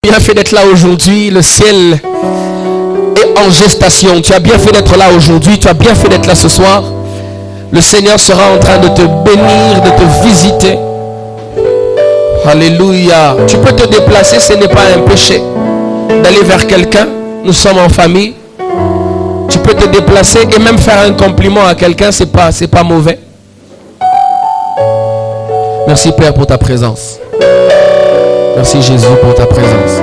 Bien fait d'être là aujourd'hui. Le ciel est en gestation. Tu as bien fait d'être là aujourd'hui. Tu as bien fait d'être là ce soir. Le Seigneur sera en train de te bénir, de te visiter. Alléluia. Tu peux te déplacer, ce n'est pas un péché d'aller vers quelqu'un. Nous sommes en famille. Tu peux te déplacer et même faire un compliment à quelqu'un, c'est pas mauvais. Merci Père pour ta présence. Merci Jésus pour ta présence.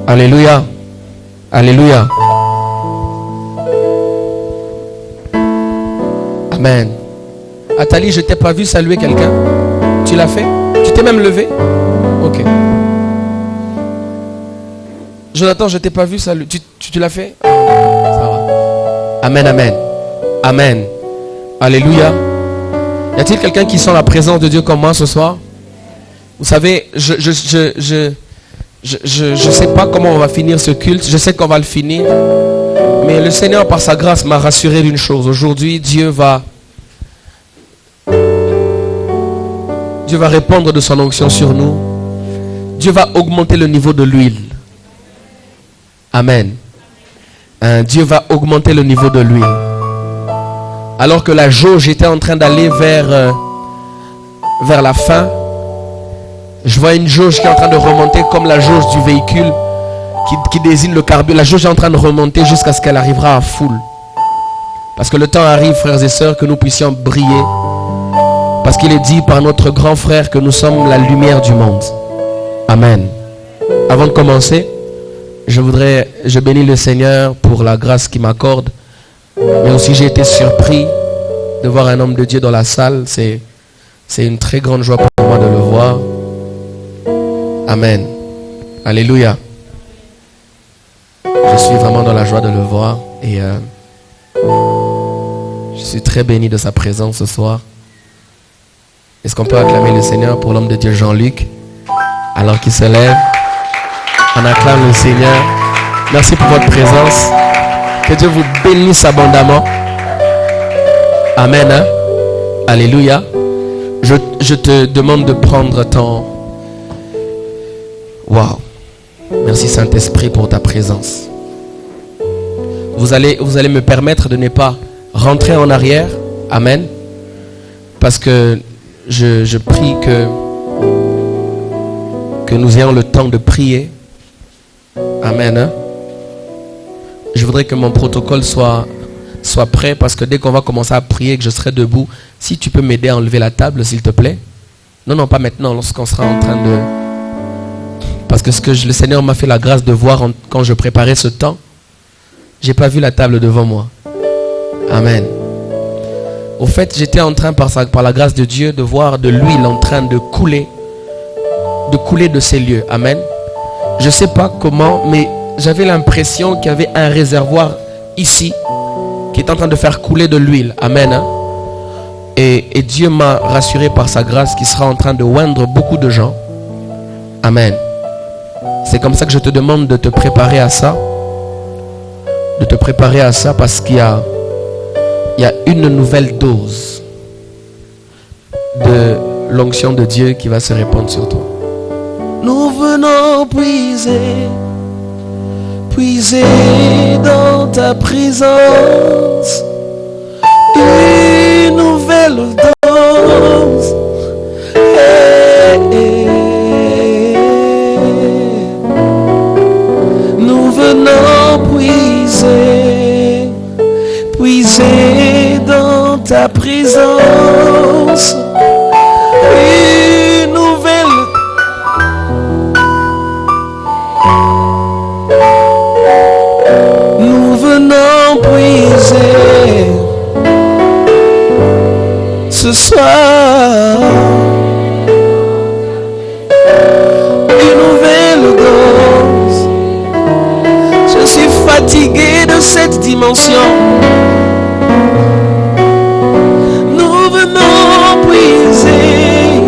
Alléluia. Alléluia. Amen. Athalie, je t'ai pas vu saluer quelqu'un. Tu l'as fait? Tu t'es même levé? Ok. Jonathan, je t'ai pas vu saluer. Tu l'as fait? Ça va. Amen, amen. Amen. Alléluia. Y a-t-il quelqu'un qui sent la présence de Dieu comme moi ce soir? Vous savez, je sais pas comment on va finir ce culte. Je sais qu'on va le finir. Mais le Seigneur, par sa grâce, m'a rassuré d'une chose. Aujourd'hui, Dieu va répandre de son onction sur nous. Dieu va augmenter le niveau de l'huile. Amen. Dieu va augmenter le niveau de l'huile. Alors que la jauge était en train d'aller vers la fin, je vois une jauge qui est en train de remonter comme la jauge du véhicule qui désigne le carburant. La jauge est en train de remonter jusqu'à ce qu'elle arrivera à full. Parce que le temps arrive, frères et sœurs, que nous puissions briller. Parce qu'il est dit par notre grand frère que nous sommes la lumière du monde. Amen. Avant de commencer, je bénis le Seigneur pour la grâce qu'il m'accorde. Mais aussi j'ai été surpris de voir un homme de Dieu dans la salle. C'est une très grande joie pour moi de le voir. Amen. Alléluia. Je suis vraiment dans la joie de le voir. Et je suis très béni de sa présence ce soir. Est-ce qu'on peut acclamer le Seigneur pour l'homme de Dieu Jean-Luc? Alors qu'il se lève, on acclame le Seigneur. Merci pour votre présence. Que Dieu vous bénisse abondamment. Amen. Hein? Alléluia. Je te demande de prendre ton... Waouh. Merci Saint-Esprit pour ta présence. Vous allez me permettre de ne pas rentrer en arrière. Amen. Parce que je prie que nous ayons le temps de prier. Amen. Hein? Je voudrais que mon protocole soit prêt, parce que dès qu'on va commencer à prier, que je serai debout, si tu peux m'aider à enlever la table, s'il te plaît. Non, pas maintenant, lorsqu'on sera en train de... Parce que le Seigneur m'a fait la grâce de voir quand je préparais ce temps, j'ai pas vu la table devant moi. Amen. Au fait, j'étais en train, par la grâce de Dieu, de voir de l'huile en train de couler de ces lieux. Amen. Je sais pas comment, mais j'avais l'impression qu'il y avait un réservoir ici qui est en train de faire couler de l'huile. Amen. Hein? Et Dieu m'a rassuré par sa grâce qu'il sera en train de oindre beaucoup de gens. Amen. C'est comme ça que je te demande de te préparer à ça. De te préparer à ça parce qu'il y a une nouvelle dose de l'onction de Dieu qui va se répandre sur toi. Nous venons puiser dans ta présence une nouvelle dose. Nous venons puiser dans ta présence une nouvelle. Nous venons puiser ce soir une nouvelle dose. Je suis fatigué de cette dimension. Nous venons puiser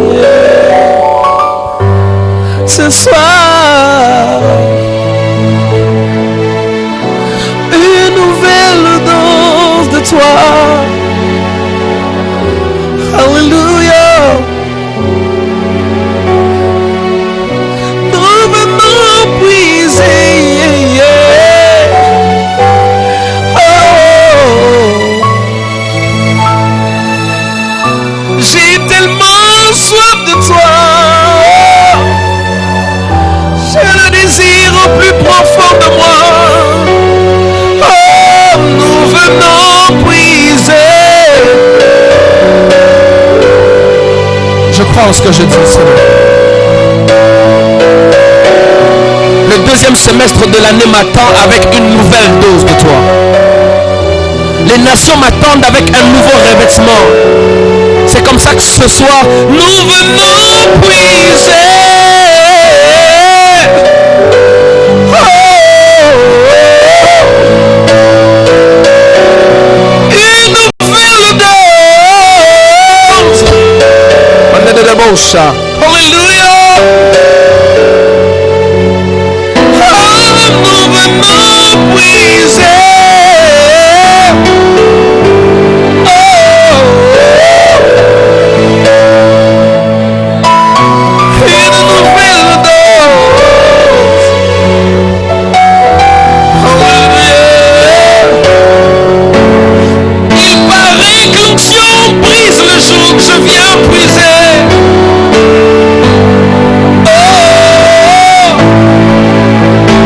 ce soir une nouvelle dose de toi. Alléluia. crois en ce que je dis, Seigneur. Le deuxième semestre de l'année m'attend avec une nouvelle dose de toi. Les nations m'attendent avec un nouveau revêtement. C'est comme ça que ce soir, nous venons puiser. Une nouvelle dose. Alléluia. Nous venons puiser. Je viens puiser. Oh,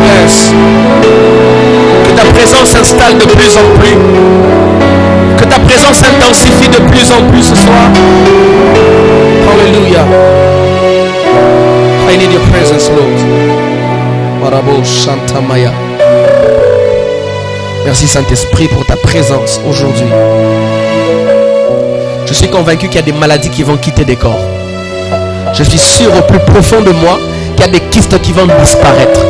yes. Que ta présence s'installe de plus en plus. Que ta présence s'intensifie de plus en plus ce soir. Alléluia. I need your presence, Lord. Marabo Shantamaya. Merci Saint-Esprit pour ta présence aujourd'hui. Je suis convaincu qu'il y a des maladies qui vont quitter des corps. Je suis sûr au plus profond de moi qu'il y a des kystes qui vont disparaître.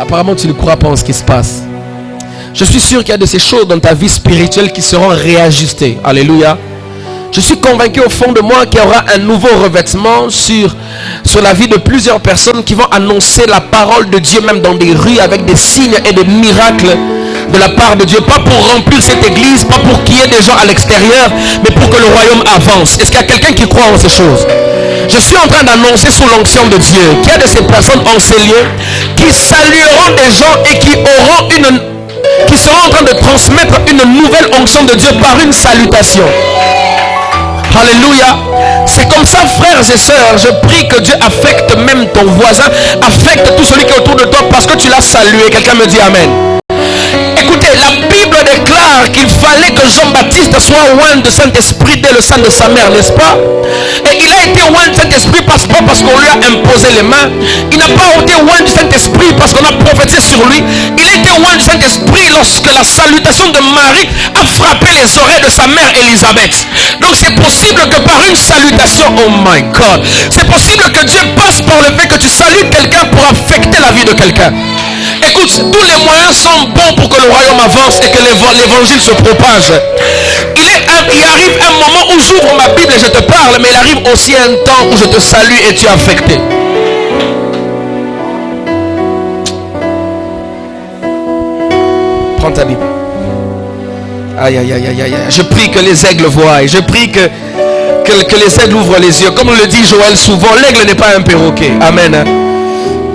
Apparemment, tu ne crois pas en ce qui se passe. Je suis sûr qu'il y a de ces choses dans ta vie spirituelle qui seront réajustées. Alléluia. Je suis convaincu au fond de moi qu'il y aura un nouveau revêtement sur la vie de plusieurs personnes qui vont annoncer la parole de Dieu même dans des rues avec des signes et des miracles de la part de Dieu. Pas pour remplir cette église, pas pour qu'il y ait des gens à l'extérieur, mais pour que le royaume avance. Est-ce qu'il y a quelqu'un qui croit en ces choses? Je suis en train d'annoncer sous l'onction de Dieu qu'il y a de ces personnes en ces lieux qui salueront des gens et qui seront en train de transmettre une nouvelle onction de Dieu par une salutation. Alléluia. C'est comme ça, frères et sœurs, je prie que Dieu affecte même ton voisin, affecte tout celui qui est autour de toi parce que tu l'as salué. Quelqu'un me dit amen. Écoutez, la Bible déclare qu'il fallait que Jean-Baptiste soit oint de Saint-Esprit dès le sein de sa mère, n'est-ce pas? Et il a été oint de Saint-Esprit pas parce qu'on lui a imposé les mains. Il n'a pas été oint du Saint-Esprit parce qu'on a prophétisé sur lui. Il a été oint du Saint-Esprit lorsque la salutation de Marie a frappé les oreilles de sa mère Élisabeth. Donc c'est possible que par une salutation, oh my God, c'est possible que Dieu passe par le fait que tu salues quelqu'un pour affecter la vie de quelqu'un. Écoute, tous les moyens sont bons pour que le royaume avance et que l'évangile se propage. Il arrive un moment où j'ouvre ma Bible et je te parle, mais il arrive aussi un temps où je te salue et tu es affecté. Prends ta Bible. Aïe, aïe, aïe, aïe, aïe. Je prie que les aigles voient et je prie que les aigles ouvrent les yeux. Comme le dit Joël souvent, l'aigle n'est pas un perroquet. Amen.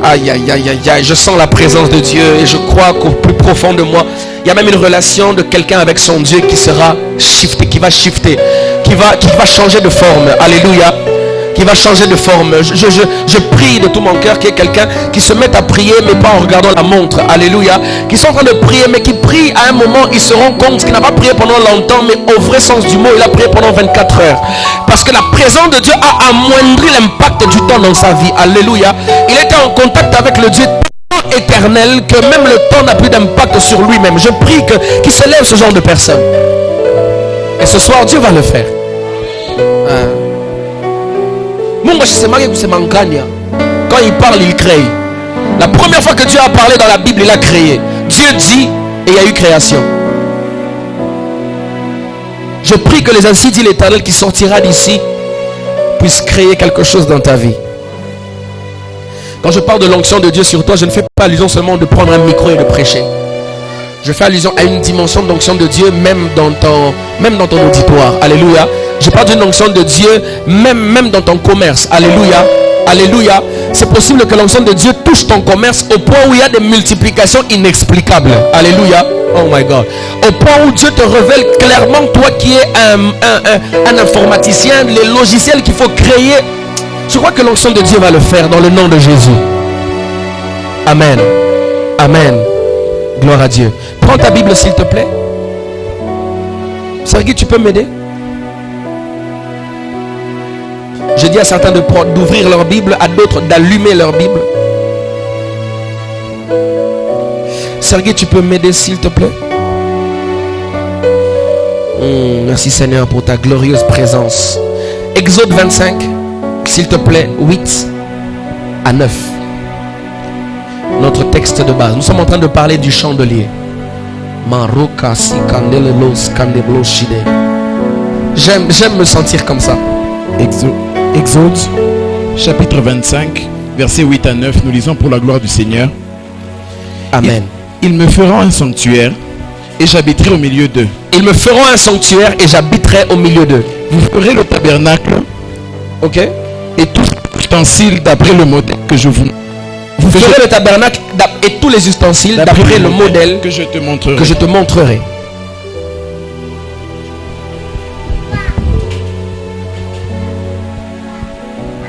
Aïe, aïe, aïe, aïe, aïe. Je sens la présence de Dieu et je crois qu'au plus profond de moi, il y a même une relation de quelqu'un avec son Dieu qui sera shifté, qui va shifter, qui va changer de forme. Alléluia. Qui va changer de forme. Je prie de tout mon cœur qu'il y ait quelqu'un qui se mette à prier mais pas en regardant la montre. Alléluia. Qui sont en train de prier mais qui prie à un moment, il se rend compte qu'il n'a pas prié pendant longtemps, mais au vrai sens du mot, il a prié pendant 24 heures. Parce que la présence de Dieu a amoindri l'impact du temps dans sa vie. Alléluia. Il était en contact avec le Dieu éternel que même le temps n'a plus d'impact sur lui-même. Je prie qu'il se lève ce genre de personne. Et ce soir, Dieu va le faire. Quand il parle, il crée. La première fois que Dieu a parlé dans la Bible, il a créé. Dieu dit et il y a eu création. Je prie que les ainsi dit l'Éternel qui sortira d'ici puisse créer quelque chose dans ta vie. Quand je parle de l'onction de Dieu sur toi, je ne fais pas allusion seulement de prendre un micro et de prêcher. Je fais allusion à une dimension d'onction de Dieu même dans ton auditoire. Alléluia. Je parle d'une onction de Dieu même dans ton commerce. Alléluia. Alléluia. C'est possible que l'onction de Dieu touche ton commerce au point où il y a des multiplications inexplicables. Alléluia. Oh my God. Au point où Dieu te révèle clairement, toi qui es un informaticien, les logiciels qu'il faut créer. Je crois que l'onction de Dieu va le faire dans le nom de Jésus. Amen. Amen. Gloire à Dieu. Prends ta Bible s'il te plaît. Sergi, tu peux m'aider? dit à certains d'ouvrir leur Bible, à d'autres d'allumer leur Bible. Sergei, tu peux m'aider s'il te plaît? Merci Seigneur pour ta glorieuse présence. Exode 25, s'il te plaît, 8 à 9. Notre texte de base. Nous sommes en train de parler du chandelier. J'aime me sentir comme ça. Exode chapitre 25, versets 8 à 9, nous lisons pour la gloire du Seigneur. Amen. Ils me feront un sanctuaire et j'habiterai au milieu d'eux. Ils me feront un sanctuaire et j'habiterai au milieu d'eux. Vous ferez le tabernacle, ok, et tous les ustensiles d'après le modèle que je vous. Vous ferez le tabernacle et tous les ustensiles d'après le modèle que je te montrerai. Que je te montrerai.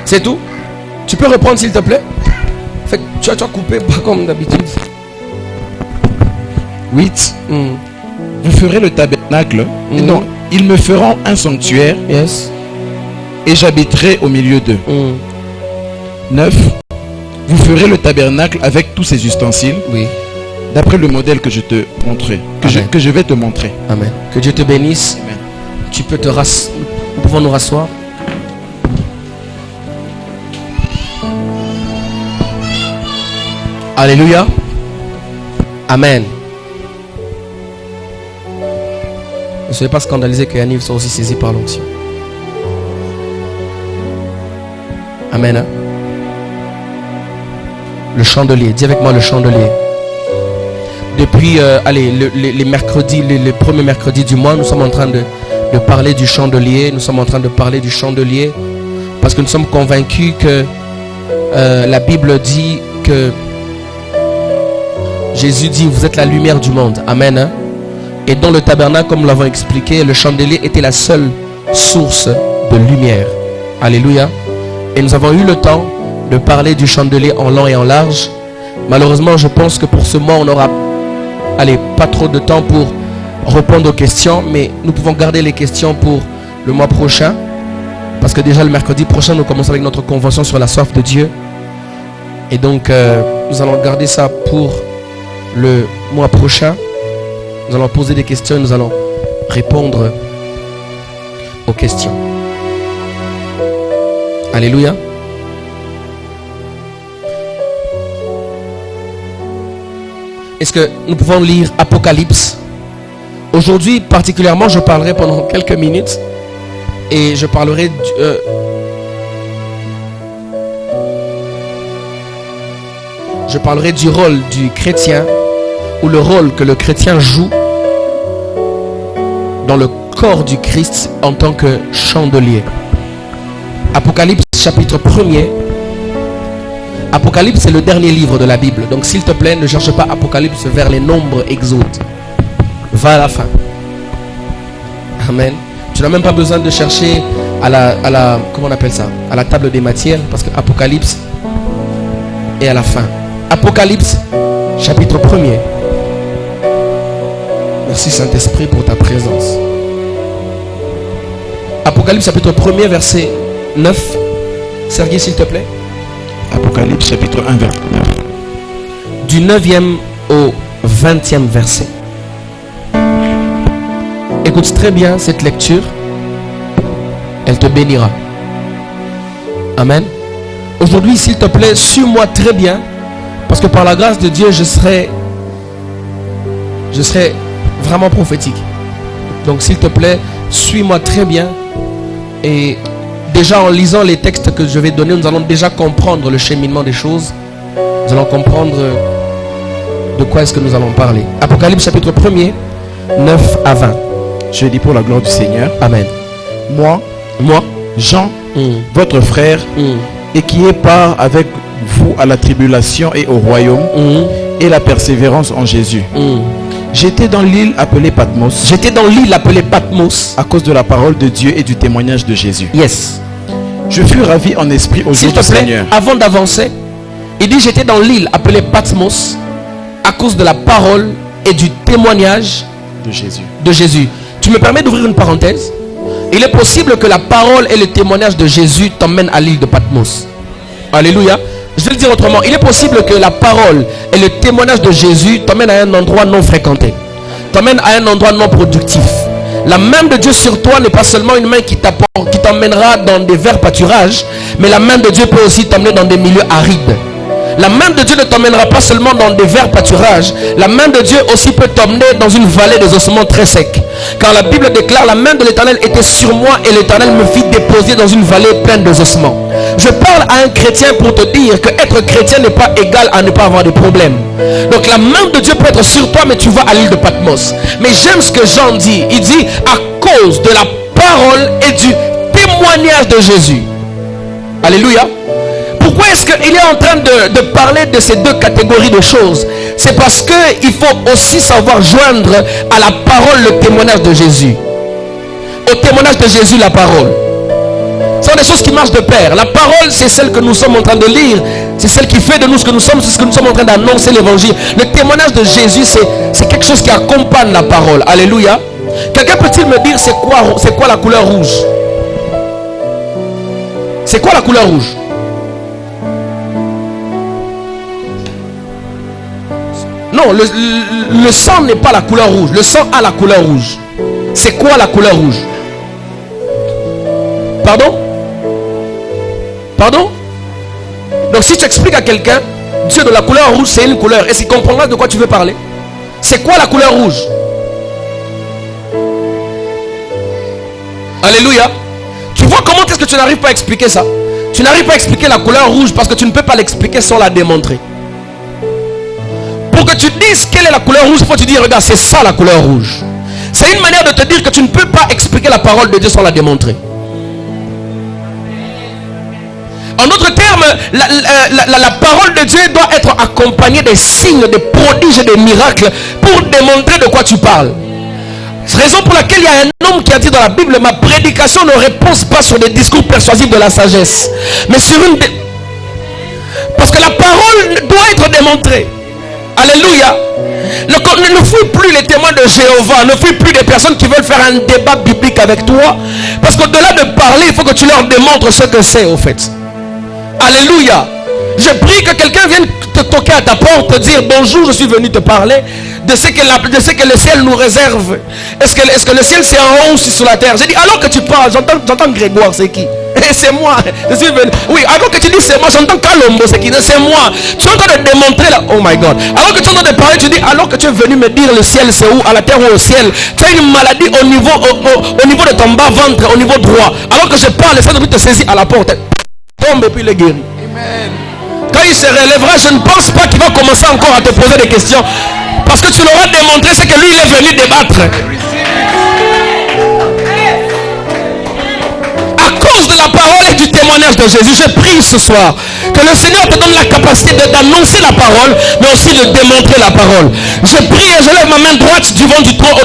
C'est tout? Tu peux reprendre s'il te plaît? Fait, tu as coupé pas comme d'habitude. 8. Vous ferez le tabernacle. Non, ils me feront un sanctuaire. Yes. Et j'habiterai au milieu d'eux. 9. Vous ferez le tabernacle avec tous ses ustensiles. Oui. D'après le modèle que je te montrerai. Que je vais te montrer. Amen. Que Dieu te bénisse. Amen. Tu peux te rasseoir. Nous pouvons nous rasseoir. Alléluia. Amen. Ne soyez pas scandalisés que Yannick soit aussi saisi par l'onction. Amen. Hein? Le chandelier. Dis avec moi le chandelier. Depuis les mercredis, les premiers mercredis du mois, nous sommes en train de parler du chandelier. Nous sommes en train de parler du chandelier parce que nous sommes convaincus que la Bible dit que Jésus dit, vous êtes la lumière du monde. Amen. Hein? Et dans le tabernacle, comme nous l'avons expliqué, le chandelier était la seule source de lumière. Alléluia. Et nous avons eu le temps de parler du chandelier en long et en large. Malheureusement, je pense que pour ce mois, on n'aura pas trop de temps pour répondre aux questions. Mais nous pouvons garder les questions pour le mois prochain. Parce que déjà le mercredi prochain, nous commençons avec notre convention sur la soif de Dieu. Et donc, nous allons garder ça pour le mois prochain. Nous allons poser des questions et nous allons répondre aux questions. Alléluia. Est-ce que nous pouvons lire Apocalypse? Aujourd'hui particulièrement, je parlerai pendant quelques minutes et je parlerai du rôle du chrétien, ou le rôle que le chrétien joue dans le corps du Christ en tant que chandelier. Apocalypse chapitre 1er. Apocalypse c'est le dernier livre de la Bible. Donc s'il te plaît, ne cherche pas Apocalypse vers les nombres Exode. Va à la fin. Amen. Tu n'as même pas besoin de chercher à la comment on appelle ça, à la table des matières, parce que Apocalypse est à la fin. Apocalypse chapitre 1er. Merci Saint-Esprit pour ta présence. Apocalypse chapitre 1er verset 9. Sergei s'il te plaît. Apocalypse chapitre 1 verset 9. Du 9e au 20e verset. Écoute très bien cette lecture. Elle te bénira. Amen. Aujourd'hui s'il te plaît, suis-moi très bien. Parce que par la grâce de Dieu, je serai vraiment prophétique. Donc s'il te plaît, suis-moi très bien. Et déjà en lisant les textes que je vais donner, nous allons déjà comprendre le cheminement des choses. Nous allons comprendre de quoi est-ce que nous allons parler. Apocalypse chapitre 1er, 9 à 20. Je dis pour la gloire du Seigneur. Amen. Moi, Jean, votre frère, et qui est part avec vous à la tribulation et au royaume, et la persévérance en Jésus. J'étais dans l'île appelée Patmos. À cause de la parole de Dieu et du témoignage de Jésus. Yes. Je fus ravi en esprit au jour du Seigneur. Avant d'avancer, il dit j'étais dans l'île appelée Patmos à cause de la parole et du témoignage de Jésus. Tu me permets d'ouvrir une parenthèse? Il est possible que la parole et le témoignage de Jésus t'emmènent à l'île de Patmos. Alléluia. Je vais le dire autrement. Il est possible que la parole et le témoignage de Jésus t'emmènent à un endroit non fréquenté. T'emmènent à un endroit non productif. La main de Dieu sur toi n'est pas seulement une main qui t'emmènera dans des verts pâturages, mais la main de Dieu peut aussi t'emmener dans des milieux arides. La main de Dieu ne t'emmènera pas seulement dans des verts pâturages. La main de Dieu aussi peut t'emmener dans une vallée des ossements très secs. Car la Bible déclare: la main de l'Éternel était sur moi et l'Éternel me fit déposer dans une vallée pleine de ossements. Je parle à un chrétien pour te dire que être chrétien n'est pas égal à ne pas avoir de problème. Donc la main de Dieu peut être sur toi, mais tu vas à l'île de Patmos. Mais j'aime ce que Jean dit. Il dit: à cause de la parole et du témoignage de Jésus. Alléluia. Pourquoi est-ce qu'il est en train de parler de ces deux catégories de choses? C'est parce qu'il faut aussi savoir joindre à la parole le témoignage de Jésus. Au témoignage de Jésus, la parole. Ce sont des choses qui marchent de pair. La parole, c'est celle que nous sommes en train de lire. C'est celle qui fait de nous ce que nous sommes. C'est ce que nous sommes en train d'annoncer, l'évangile. Le témoignage de Jésus, c'est quelque chose qui accompagne la parole. Alléluia. Quelqu'un peut-il me dire c'est quoi la couleur rouge? C'est quoi la couleur rouge? Non, le sang n'est pas la couleur rouge. Le sang a la couleur rouge. C'est quoi la couleur rouge? Pardon? Pardon? Donc si tu expliques à quelqu'un, Dieu de la couleur rouge, c'est une couleur, est-ce qu'il comprendra de quoi tu veux parler? C'est quoi la couleur rouge? Alléluia. Tu vois comment est-ce que tu n'arrives pas à expliquer ça? Tu n'arrives pas à expliquer la couleur rouge parce que tu ne peux pas l'expliquer sans la démontrer. Pour que tu dises quelle est la couleur rouge, il faut te dire: regarde, c'est ça la couleur rouge. C'est une manière de te dire que tu ne peux pas expliquer la parole de Dieu sans la démontrer. En d'autres termes, la parole de Dieu doit être accompagnée des signes, des prodiges et des miracles pour démontrer de quoi tu parles. C'est la raison pour laquelle il y a un homme qui a dit dans la Bible: ma prédication ne repose pas sur des discours persuasifs de la sagesse, mais sur une... Parce que la parole doit être démontrée. Alléluia. Ne fuis plus les témoins de Jéhovah. Ne fuis plus des personnes qui veulent faire un débat biblique avec toi. Parce qu'au-delà de parler, il faut que tu leur démontres ce que c'est au fait. Alléluia. Je prie que quelqu'un vienne te toquer à ta porte, te dire: bonjour, je suis venu te parler de ce que le ciel nous réserve. Est-ce que le ciel c'est en haut ou sur la terre? J'ai dit: alors que tu parles, j'entends Grégoire, c'est qui? C'est moi. Je suis venu. Oui, alors que tu dis c'est moi, j'entends Kalombo, c'est qui? C'est moi. Tu es en train de démontrer là. Oh my God. Alors que tu es en train de parler, tu dis: alors que tu es venu me dire le ciel c'est où? À la terre ou au ciel? Tu as une maladie au niveau de ton bas ventre, au niveau droit. Alors que je parle, le Saint-Esprit te saisit à la porte. Tombe et puis il est guéri. Amen. Quand il se relèvera, je ne pense pas qu'il va commencer encore à te poser des questions. Parce que tu l'auras démontré, c'est que lui il est venu débattre. À cause de la parole et du témoignage de Jésus, je prie ce soir que le Seigneur te donne la capacité d'annoncer la parole, mais aussi de démontrer la parole. Je prie et je lève ma main droite au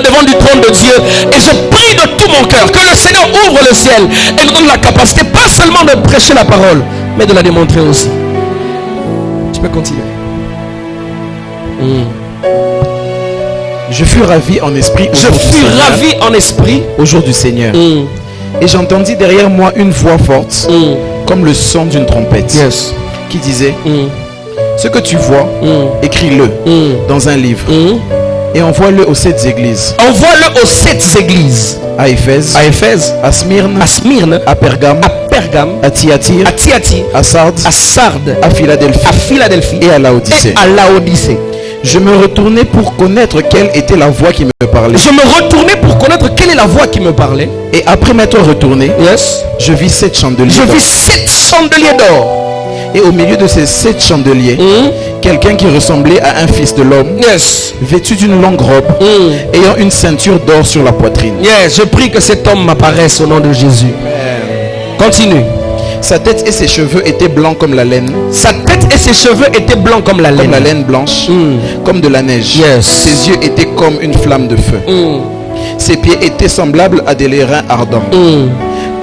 devant du trône de Dieu, et je prie de tout mon cœur que le Seigneur ouvre le ciel et nous donne la capacité, pas seulement de prêcher la parole, mais de la démontrer aussi. Tu peux continuer. Je fus ravi en esprit. Au jour du Seigneur. Et j'entendis derrière moi une voix forte, comme le son d'une trompette, qui disait: ce que tu vois, écris-le dans un livre et envoie-le aux 7 églises. Envoie-le aux 7 églises. À Éphèse, à Smyrne, à Pergame, à Thyatire, à Sardes, à Philadelphie et à Laodicée. Je me retournais pour connaître quelle était la voix qui me parlait. Et après m'être retourné, je vis 7 chandeliers d'or. Et au milieu de ces 7 chandeliers, quelqu'un qui ressemblait à un fils de l'homme, vêtu d'une longue robe, ayant une ceinture d'or sur la poitrine. Je prie que cet homme m'apparaisse au nom de Jésus. Continue. Sa tête et ses cheveux étaient blancs comme la laine. Comme la laine blanche, comme de la neige. Ses yeux étaient comme une flamme de feu. Ses pieds étaient semblables à des lérins ardents,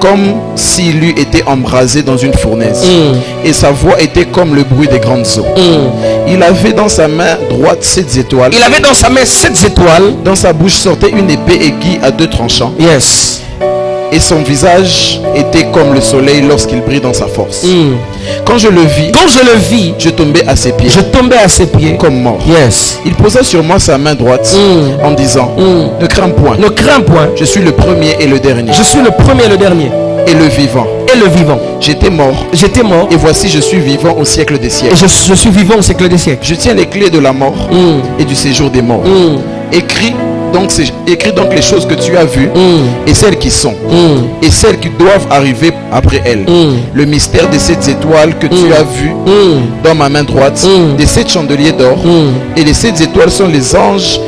comme s'il eût été embrasé dans une fournaise. Et sa voix était comme le bruit des grandes eaux. Il avait dans sa main droite 7 étoiles. Dans sa bouche sortait une épée aiguë à 2 tranchants. Et son visage était comme le soleil lorsqu'il brille dans sa force. Quand je le vis, je tombais à ses pieds. Comme mort. Yes. Il posa sur moi sa main droite en disant, ne crains point. Ne crains point. Je suis le premier et le dernier. Je suis le premier et le dernier. Et le vivant. Et le vivant. J'étais mort. Et voici je suis vivant au siècle des siècles. Et je suis vivant au siècle des siècles. Je tiens les clés de la mort et du séjour des morts. Écris donc les choses que tu as vues et celles qui sont et celles qui doivent arriver après elles. Le mystère des 7 étoiles que tu as vues dans ma main droite, des 7 chandeliers d'or. Et les 7 étoiles sont les anges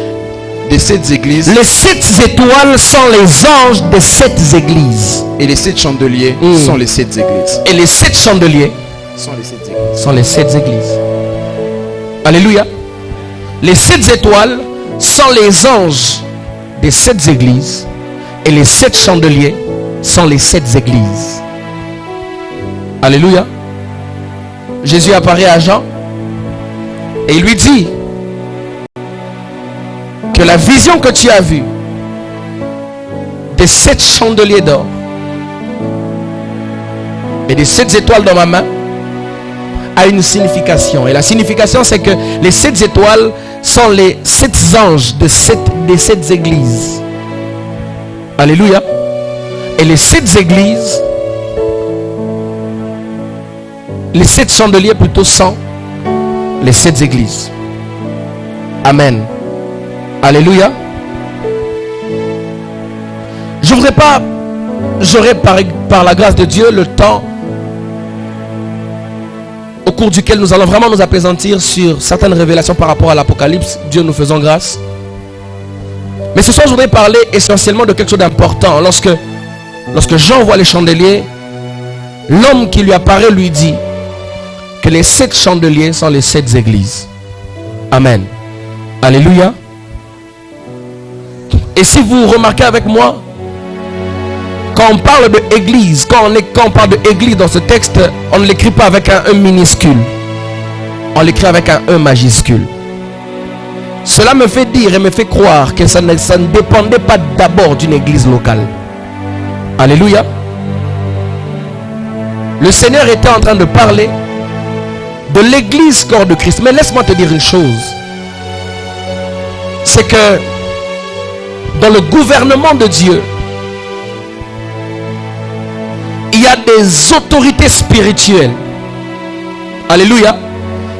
des 7 églises. Les 7 étoiles sont les anges des 7 églises. Et les 7 chandeliers sont les 7 églises. Et les 7 chandeliers sont les 7 églises. Alléluia. Les 7 étoiles sont les anges des 7 églises. Et les 7 chandeliers sont les 7 églises. Alléluia. Jésus apparaît à Jean et il lui dit que la vision que tu as vue des 7 chandeliers d'or et des 7 étoiles dans ma main a une signification. Et la signification, c'est que les 7 étoiles sont les 7 anges des 7 églises. Alléluia. Et les 7 églises, les 7 chandeliers plutôt sont les 7 églises. Amen. Alléluia. J'aurai par la grâce de Dieu le temps au cours duquel nous allons vraiment nous appesantir sur certaines révélations par rapport à l'Apocalypse. Dieu nous faisant grâce. Mais ce soir, je voudrais parler essentiellement de quelque chose d'important. Lorsque Jean voit les chandeliers, l'homme qui lui apparaît lui dit que les 7 chandeliers sont les 7 églises. Amen. Alléluia. Et si vous remarquez avec moi, quand on parle de église, quand on parle de église dans ce texte, on ne l'écrit pas avec un E minuscule. On l'écrit avec un E majuscule. Cela me fait dire et me fait croire que ça ne dépendait pas d'abord d'une église locale. Alléluia. Le Seigneur était en train de parler de l'église corps de Christ. Mais laisse-moi te dire une chose. C'est que dans le gouvernement de Dieu, il y a des autorités spirituelles. Alléluia.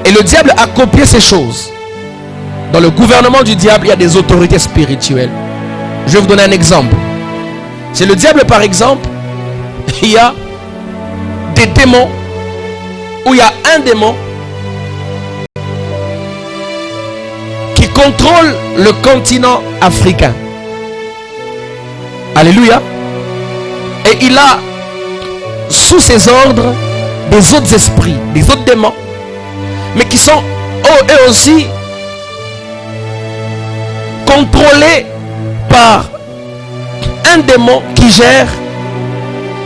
Et le diable a copié ces choses. Dans le gouvernement du diable, il y a des autorités spirituelles. Je vais vous donner un exemple. Chez le diable, par exemple, il y a des démons, où il y a un démon qui contrôle le continent africain. Alléluia. Et il a sous ses ordres des autres esprits, des autres démons, mais qui sont eux aussi contrôlés par un démon qui gère.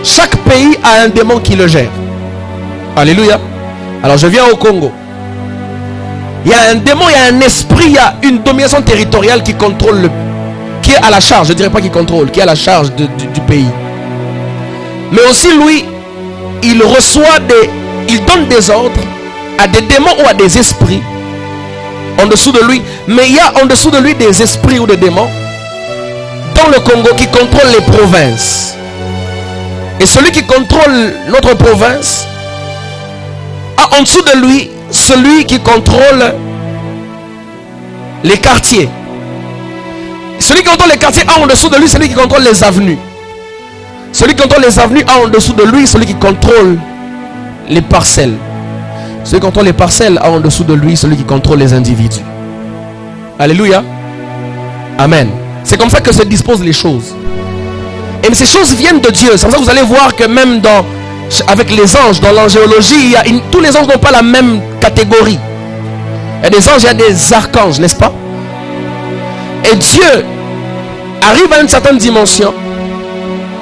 Chaque pays a un démon qui le gère. Alléluia. Alors je viens au Congo. Il y a un démon, il y a un esprit, il y a une domination territoriale qui contrôle qui est à la charge, je ne dirais pas qui contrôle, qui est à la charge du pays. Mais aussi lui, il donne des ordres à des démons ou à des esprits en dessous de lui. Mais il y a en dessous de lui des esprits ou des démons dans le Congo qui contrôlent les provinces. Et celui qui contrôle notre province a en dessous de lui celui qui contrôle les quartiers. Celui qui contrôle les quartiers a en dessous de lui celui qui contrôle les avenues. Celui qui contrôle les avenues a en dessous de lui celui qui contrôle les parcelles. Celui qui contrôle les parcelles a en dessous de lui celui qui contrôle les individus. Alléluia. Amen. C'est comme ça que se disposent les choses. Et ces choses viennent de Dieu. C'est pour ça que vous allez voir que même avec les anges, dans l'angéologie, tous les anges n'ont pas la même catégorie. Il y a des anges, il y a des archanges, n'est-ce pas? Et Dieu arrive à une certaine dimension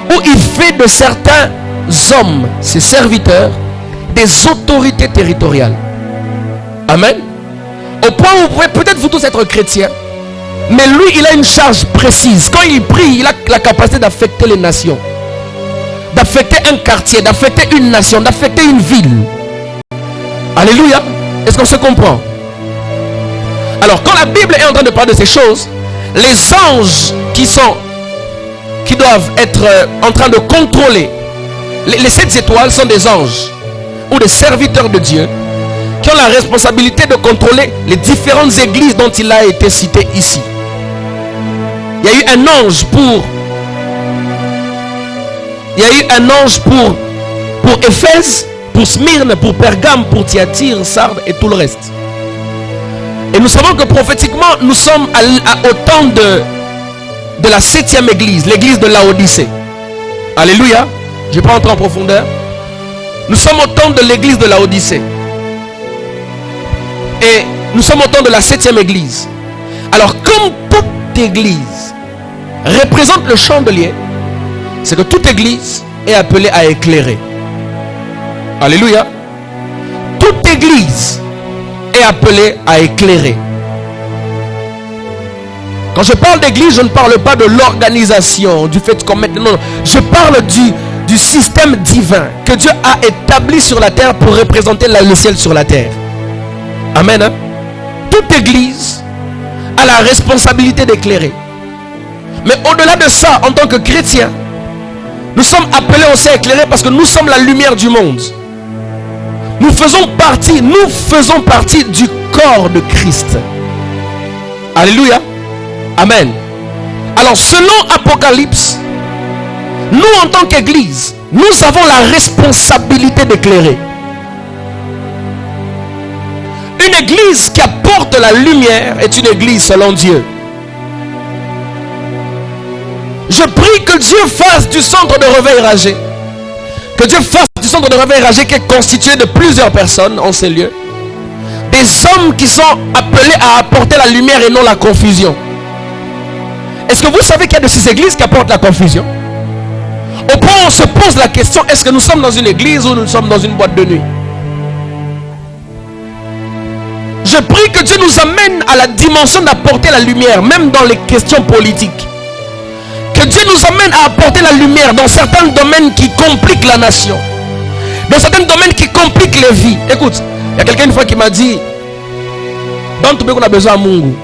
où il fait de certains hommes, ses serviteurs, des autorités territoriales. Amen. Au point où vous pouvez peut-être vous tous être chrétiens, mais lui il a une charge précise. Quand il prie, il a la capacité d'affecter les nations. d'affecter un quartier, d'affecter une nation, d'affecter une ville. Alléluia. Est-ce qu'on se comprend? Alors, quand la Bible est en train de parler de ces choses, les anges qui doivent être en train de contrôler les 7 étoiles sont des anges ou des serviteurs de Dieu qui ont la responsabilité de contrôler les différentes églises dont il a été cité ici. Il y a eu un ange pour Éphèse, pour Smyrne, pour Pergame, pour Thyatire, Sardes et tout le reste. Et nous savons que prophétiquement, nous sommes au temps de la 7e église, l'église de Laodicée. Alléluia. Je ne vais pas entrer en profondeur. Nous sommes au temps de l'église de Laodicée. Et nous sommes au temps de la 7e église. Alors, comme toute église représente le chandelier, c'est que toute église est appelée à éclairer. Alléluia. Toute église est appelée à éclairer. Quand je parle d'église, je ne parle pas de l'organisation, du fait qu'on mette... Non, je parle du système divin que Dieu a établi sur la terre pour représenter le ciel sur la terre. Amen. Hein? Toute église a la responsabilité d'éclairer. Mais au-delà de ça, en tant que chrétiens, nous sommes appelés aussi à éclairer parce que nous sommes la lumière du monde. Nous faisons partie du corps de Christ. Alléluia. Amen. Alors, selon Apocalypse, nous en tant qu'église, nous avons la responsabilité d'éclairer. Une église qui apporte la lumière est une église selon Dieu. Je prie que Dieu fasse du centre de réveil Ragé. Que Dieu fasse du centre de réveil Ragé qui est constitué de plusieurs personnes en ces lieux. Des hommes qui sont appelés à apporter la lumière et non la confusion. Est-ce que vous savez qu'il y a de ces églises qui apportent la confusion? Au point où on se pose la question, est-ce que nous sommes dans une église ou nous sommes dans une boîte de nuit? Je prie que Dieu nous amène à la dimension d'apporter la lumière, même dans les questions politiques. Que Dieu nous amène à apporter la lumière dans certains domaines qui compliquent la nation. Dans certains domaines qui compliquent les vies. Écoute, il y a quelqu'un une fois qui m'a dit, dans tout pays on a besoin de Mungu.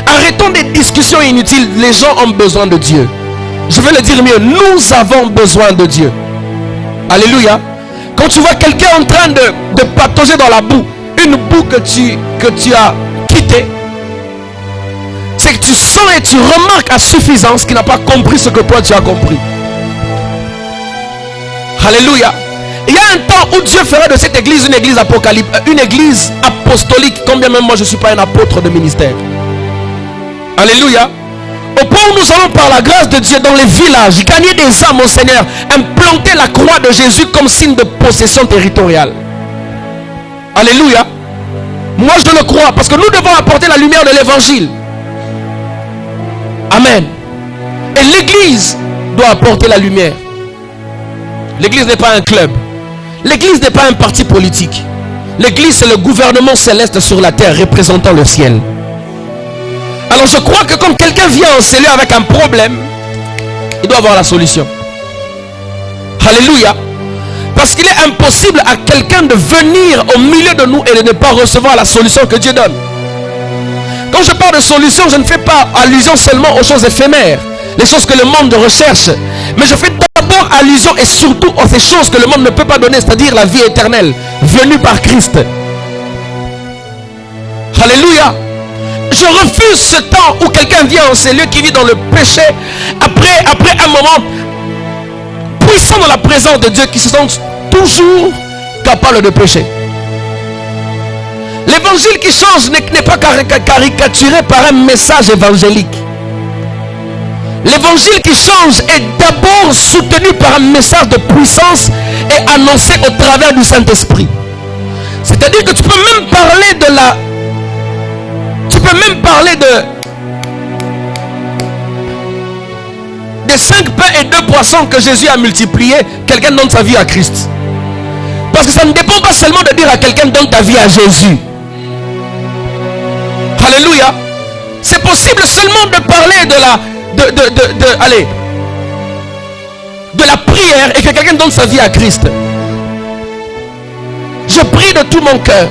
Arrêtons des discussions inutiles. Les gens ont besoin de Dieu. Je vais le dire mieux, nous avons besoin de Dieu. Alléluia. Quand tu vois quelqu'un en train de patauger dans la boue, une boue que tu as quittée, c'est que tu sens et tu remarques à suffisance qu'il n'a pas compris ce que toi tu as compris. Alléluia. Il y a un temps où Dieu fera de cette église une église une église apostolique, combien même moi je ne suis pas un apôtre de ministère. Alléluia. Au point où nous allons par la grâce de Dieu dans les villages gagner des âmes au Seigneur, implanter la croix de Jésus comme signe de possession territoriale. Alléluia. Moi je le crois parce que nous devons apporter la lumière de l'évangile. Amen. Et l'église doit apporter la lumière. L'église n'est pas un club. L'église n'est pas un parti politique. L'église c'est le gouvernement céleste sur la terre représentant le ciel. Alors je crois que quand quelqu'un vient en cellule avec un problème, il doit avoir la solution. Alléluia. Parce qu'il est impossible à quelqu'un de venir au milieu de nous et de ne pas recevoir la solution que Dieu donne. Quand je parle de solution, je ne fais pas allusion seulement aux choses éphémères, les choses que le monde recherche, mais je fais d'abord allusion et surtout à ces choses que le monde ne peut pas donner, c'est-à-dire la vie éternelle venue par Christ. Alléluia. Je refuse ce temps où quelqu'un vient en cellule qui vit dans le péché, après un moment puissant dans la présence de Dieu, qui se sent toujours capable de pécher. L'évangile qui change n'est pas caricaturé par un message évangélique. L'évangile qui change est d'abord soutenu par un message de puissance et annoncé au travers du Saint-Esprit. C'est-à-dire que tu peux même parler de la... Tu peux même parler des 5 pains et 2 poissons que Jésus a multipliés. Quelqu'un donne sa vie à Christ. Parce que ça ne dépend pas seulement de dire à quelqu'un donne ta vie à Jésus. Alléluia. C'est possible seulement de parler de la prière et que quelqu'un donne sa vie à Christ. Je prie de tout mon cœur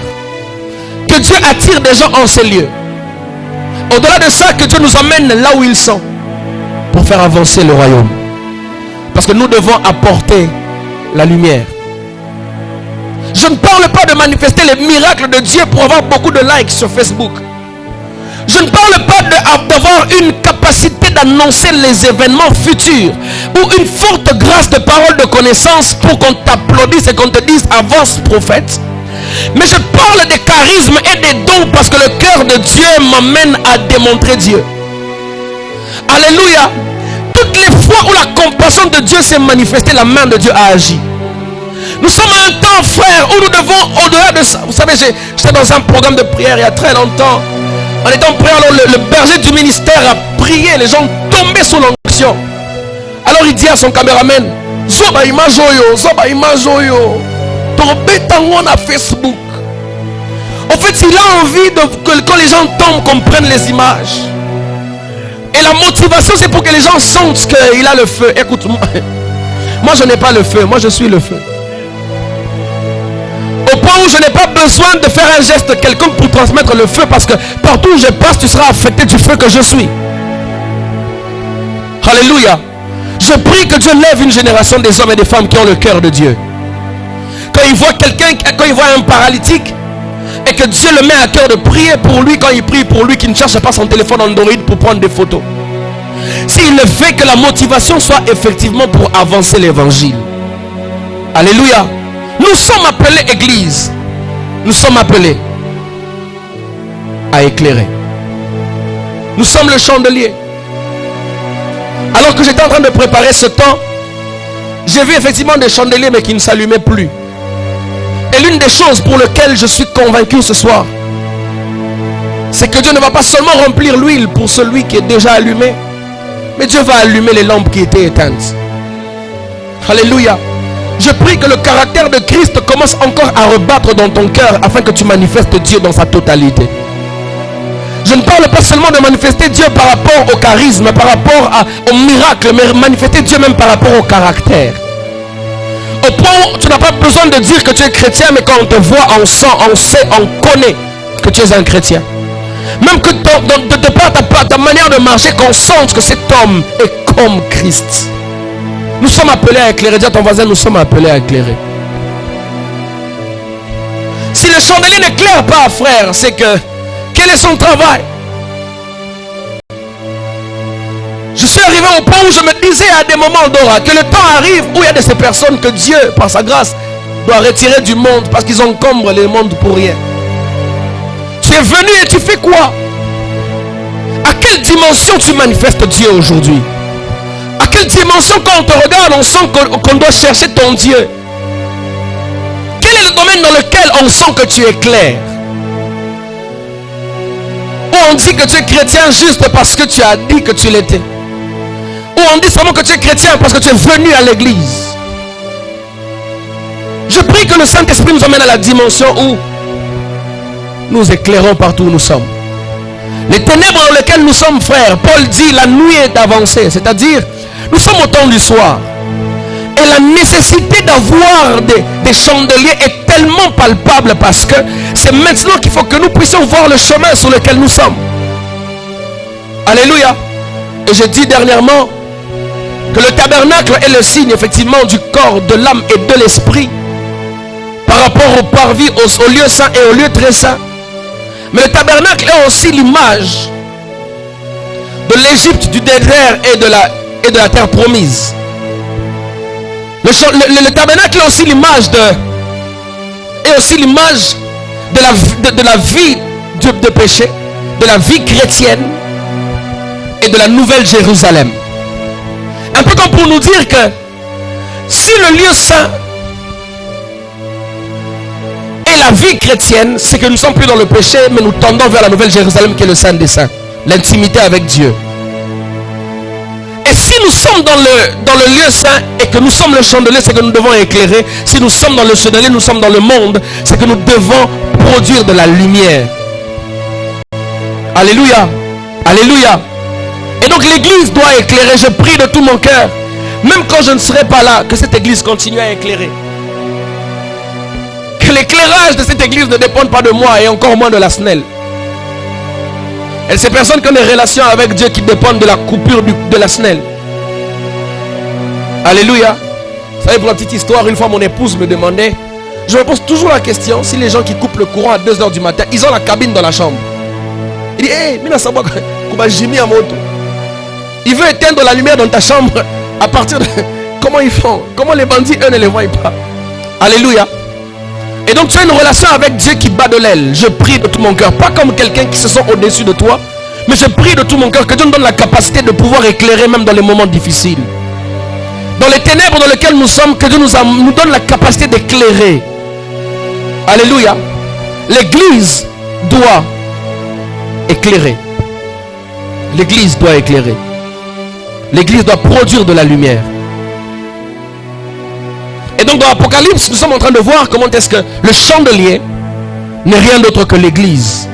que Dieu attire des gens en ces lieux. Au-delà de ça, que Dieu nous emmène là où ils sont pour faire avancer le royaume. Parce que nous devons apporter la lumière. Je ne parle pas de manifester les miracles de Dieu pour avoir beaucoup de likes sur Facebook. Je ne parle pas d'avoir une capacité d'annoncer les événements futurs ou une forte grâce de parole de connaissance pour qu'on t'applaudisse et qu'on te dise avance prophète. Mais je parle des charismes et des dons parce que le cœur de Dieu m'amène à démontrer Dieu. Alléluia. Toutes les fois où la compassion de Dieu s'est manifestée, la main de Dieu a agi. Nous sommes à un temps, frère, où nous devons, au-delà de ça. Vous savez, j'étais dans un programme de prière il y a très longtemps. En étant prière, alors le berger du ministère a prié, les gens tombaient sous l'onction. Alors il dit à son caméraman, Zoba image oyo, tombe à Facebook. En fait, il a envie que quand les gens tombent, qu'on prenne les images. Et la motivation, c'est pour que les gens sentent qu'il a le feu. Écoute, moi je n'ai pas le feu, moi je suis le feu. Au point où je n'ai pas besoin de faire un geste quelconque pour transmettre le feu, parce que partout où je passe, tu seras affecté du feu que je suis. Alléluia. Je prie que Dieu lève une génération des hommes et des femmes qui ont le cœur de Dieu. Quand il voit quelqu'un, quand il voit un paralytique, et que Dieu le met à cœur de prier pour lui, quand il prie pour lui, qui ne cherche pas son téléphone Android pour prendre des photos. S'il ne fait que la motivation soit effectivement pour avancer l'évangile. Alléluia. Nous sommes appelés église. Nous sommes appelés à éclairer. Nous sommes le chandelier. Alors que j'étais en train de préparer ce temps, j'ai vu effectivement des chandeliers mais qui ne s'allumaient plus. Et l'une des choses pour lesquelles je suis convaincu ce soir, c'est que Dieu ne va pas seulement remplir l'huile pour celui qui est déjà allumé, mais Dieu va allumer les lampes qui étaient éteintes. Alléluia. Je prie que le caractère de Christ commence encore à rebattre dans ton cœur afin que tu manifestes Dieu dans sa totalité. Je ne parle pas seulement de manifester Dieu par rapport au charisme, par rapport au miracle, mais manifester Dieu même par rapport au caractère. Au point où tu n'as pas besoin de dire que tu es chrétien, mais quand on te voit, on sent, on sait, on connaît que tu es un chrétien. Même que de par ta manière de marcher, qu'on sente que cet homme est comme Christ. Nous sommes appelés à éclairer. Dis à ton voisin, nous sommes appelés à éclairer. Si le chandelier n'éclaire pas, frère, c'est que quel est son travail? Je suis arrivé au point où je me disais à des moments d'ora que le temps arrive où il y a de ces personnes que Dieu, par sa grâce, doit retirer du monde parce qu'ils encombrent le monde pour rien. Tu es venu et tu fais quoi? À quelle dimension tu manifestes Dieu aujourd'hui? À quelle dimension quand on te regarde, on sent qu'on doit chercher ton Dieu? Quel est le domaine dans lequel on sent que tu es clair? Ou on dit que tu es chrétien juste parce que tu as dit que tu l'étais? Ou on dit seulement que tu es chrétien parce que tu es venu à l'église? Je prie que le Saint-Esprit nous emmène à la dimension où nous éclairons partout où nous sommes. Les ténèbres dans lesquelles nous sommes, frères, Paul dit la nuit est avancée, c'est-à-dire nous sommes au temps du soir. Et la nécessité d'avoir des chandeliers est tellement palpable parce que c'est maintenant qu'il faut que nous puissions voir le chemin sur lequel nous sommes. Alléluia. Et j'ai dit dernièrement que le tabernacle est le signe effectivement du corps, de l'âme et de l'esprit par rapport au parvis, au lieu saint et au lieu très saint. Mais le tabernacle est aussi l'image de l'Égypte, du désert et de la terre promise. Le tabernacle est aussi l'image de la vie de péché, de la vie chrétienne et de la nouvelle Jérusalem. Un peu comme pour nous dire que si le lieu saint est la vie chrétienne, c'est que nous ne sommes plus dans le péché, mais nous tendons vers la nouvelle Jérusalem qui est le Saint des Saints, l'intimité avec Dieu. Et si nous sommes dans le lieu saint et que nous sommes le chandelier, c'est que nous devons éclairer. Si nous sommes dans le chandelier, nous sommes dans le monde, c'est que nous devons produire de la lumière. Alléluia. Alléluia. Et donc l'église doit éclairer. Je prie de tout mon cœur même quand je ne serai pas là, que cette église continue à éclairer. Que l'éclairage de cette église ne dépende pas de moi et encore moins de la SNEL. Et ces personnes qui ont des relations avec Dieu qui dépendent de la coupure de la SNEL. Alléluia. Vous savez, pour la petite histoire, une fois mon épouse me demandait, je me pose toujours la question, si les gens qui coupent le courant à 2h du matin, ils ont la cabine dans la chambre. Il dit, hey, il veut éteindre la lumière dans ta chambre à partir de... Comment ils font? Comment les bandits, eux, ne les voient pas? Alléluia. Et donc tu as une relation avec Dieu qui bat de l'aile. Je prie de tout mon cœur, pas comme quelqu'un qui se sent au-dessus de toi, mais je prie de tout mon cœur que Dieu nous donne la capacité de pouvoir éclairer même dans les moments difficiles. Dans les ténèbres dans lesquelles nous sommes, que Dieu nous donne la capacité d'éclairer. Alléluia. L'église doit éclairer. L'église doit éclairer. L'église doit produire de la lumière. Et donc dans l'Apocalypse, nous sommes en train de voir comment est-ce que le chandelier n'est rien d'autre que l'église.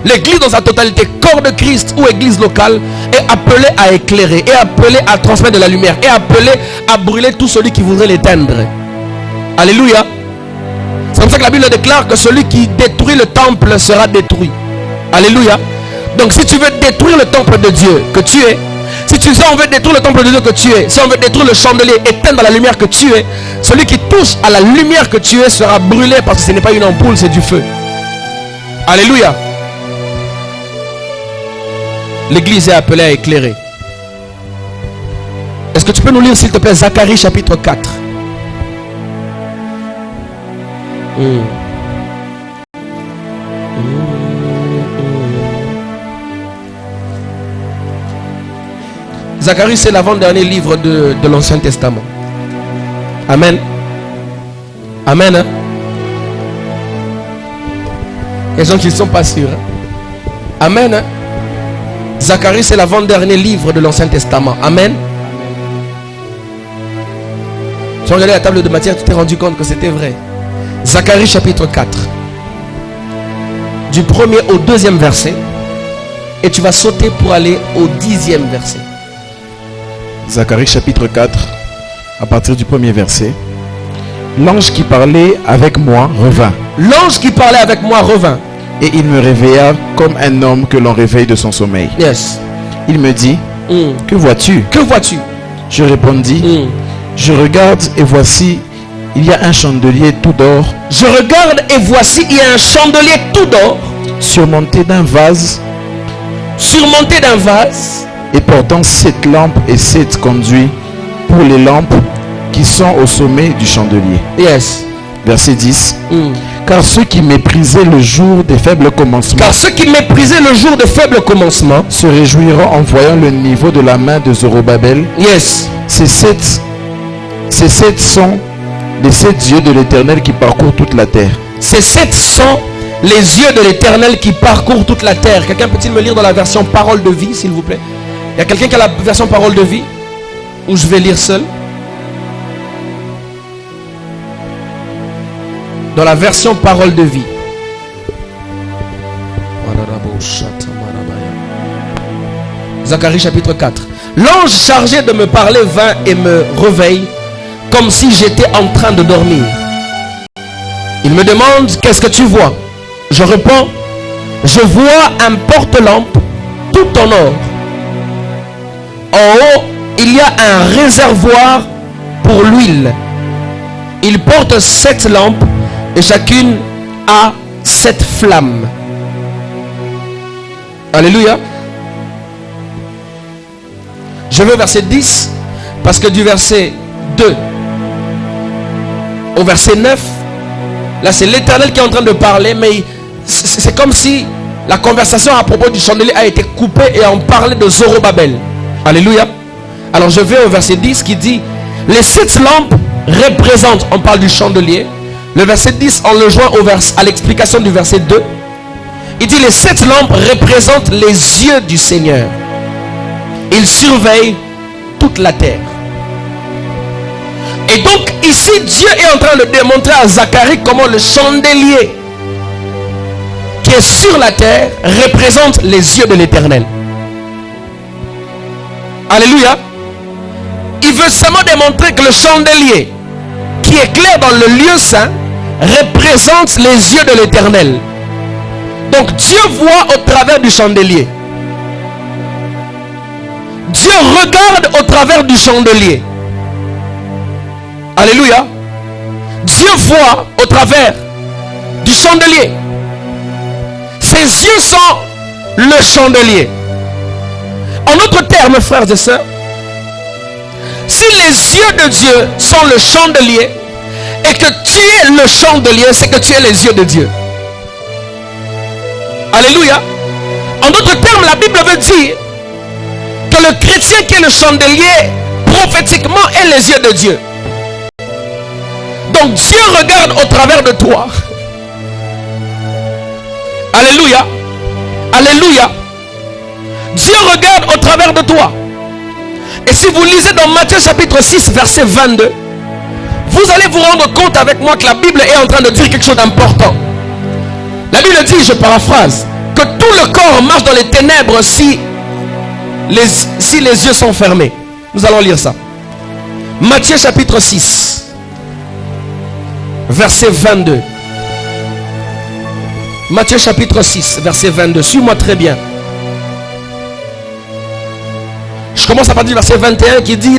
L'église dans sa totalité, corps de Christ ou église locale, est appelée à éclairer, est appelée à transmettre de la lumière, est appelée à brûler tout celui qui voudrait l'éteindre. Alléluia. C'est comme ça que la Bible déclare que celui qui détruit le temple sera détruit. Alléluia. Donc si tu veux détruire le temple de Dieu que tu es, si on veut détruire le temple de Dieu que tu es, si on veut détruire le chandelier, éteindre la lumière que tu es, celui qui touche à la lumière que tu es sera brûlé, parce que ce n'est pas une ampoule, c'est du feu. Alléluia. L'église est appelée à éclairer. Est-ce que tu peux nous lire s'il te plaît Zacharie chapitre 4? Zacharie, c'est l'avant-dernier livre de l'Ancien Testament. Amen. Amen. Hein? Il y a des gens qui ne sont pas sûrs. Hein? Amen. Hein? Zacharie, c'est l'avant-dernier livre de l'Ancien Testament. Amen. Tu as regardé la table de matière, tu t'es rendu compte que c'était vrai. Zacharie chapitre 4. Du 1er au 2e verset. Et tu vas sauter pour aller au 10e verset. Zacharie chapitre 4, à partir du 1er verset. L'ange qui parlait avec moi revint. L'ange qui parlait avec moi revint. Et il me réveilla comme un homme que l'on réveille de son sommeil. Yes. Il me dit, que vois-tu? Que vois-tu? Je répondis, je regarde et voici, il y a un chandelier tout d'or. Je regarde et voici, il y a un chandelier tout d'or. Surmonté d'un vase. Surmonté d'un vase. Et portant 7 lampes et 7 conduits pour les lampes qui sont au sommet du chandelier. Yes. Verset 10. Car ceux qui méprisaient le jour des faibles commencements. Car ceux qui méprisaient le jour des faibles commencements se réjouiront en voyant le niveau de la main de Zorobabel. Yes. Ces sept sont les 7 yeux de l'Éternel qui parcourent toute la terre. Ces 7 sont les yeux de l'Éternel qui parcourent toute la terre. Quelqu'un peut-il me lire dans la version parole de vie, s'il vous plaît? Il y a quelqu'un qui a la version parole de vie? Ou je vais lire seul? Dans la version parole de vie. Zacharie chapitre 4. L'ange chargé de me parler vint et me réveille comme si j'étais en train de dormir. Il me demande, qu'est-ce que tu vois? Je réponds, je vois un porte-lampe tout en or. En haut, il y a un réservoir pour l'huile. Il porte 7 lampes et chacune a 7 flammes. Alléluia. Je veux verset 10 parce que du verset 2 au verset 9, là c'est l'Éternel qui est en train de parler, mais c'est comme si la conversation à propos du chandelier a été coupée et on parlait de Zorobabel. Alléluia. Alors je vais au verset 10 qui dit, les 7 lampes représentent, on parle du chandelier. Le verset 10, on le joint à l'explication du verset 2. Il dit, les 7 lampes représentent les yeux du Seigneur. Il surveille toute la terre. Et donc ici, Dieu est en train de démontrer à Zacharie comment le chandelier qui est sur la terre représente les yeux de l'Éternel. Alléluia. il veut seulement démontrer que le chandelier qui éclaire dans le lieu saint représente les yeux de l'Éternel. Donc Dieu voit au travers du chandelier. Dieu regarde au travers du chandelier. Alléluia. Dieu voit au travers du chandelier. Ses yeux sont le chandelier. En d'autres termes, frères et sœurs, si les yeux de Dieu sont le chandelier et que tu es le chandelier, c'est que tu es les yeux de Dieu. Alléluia. En d'autres termes, la Bible veut dire que le chrétien qui est le chandelier, prophétiquement, est les yeux de Dieu. Donc Dieu regarde au travers de toi. Alléluia. Alléluia. Dieu regarde au travers de toi. Et si vous lisez dans Matthieu chapitre 6 verset 22, vous allez vous rendre compte avec moi que la Bible est en train de dire quelque chose d'important. La Bible dit, je paraphrase, que tout le corps marche dans les ténèbres si les yeux sont fermés. Nous allons lire ça. Matthieu chapitre 6 verset 22. Matthieu chapitre 6 verset 22. Suis-moi très bien. Je commence à partir du verset 21 qui dit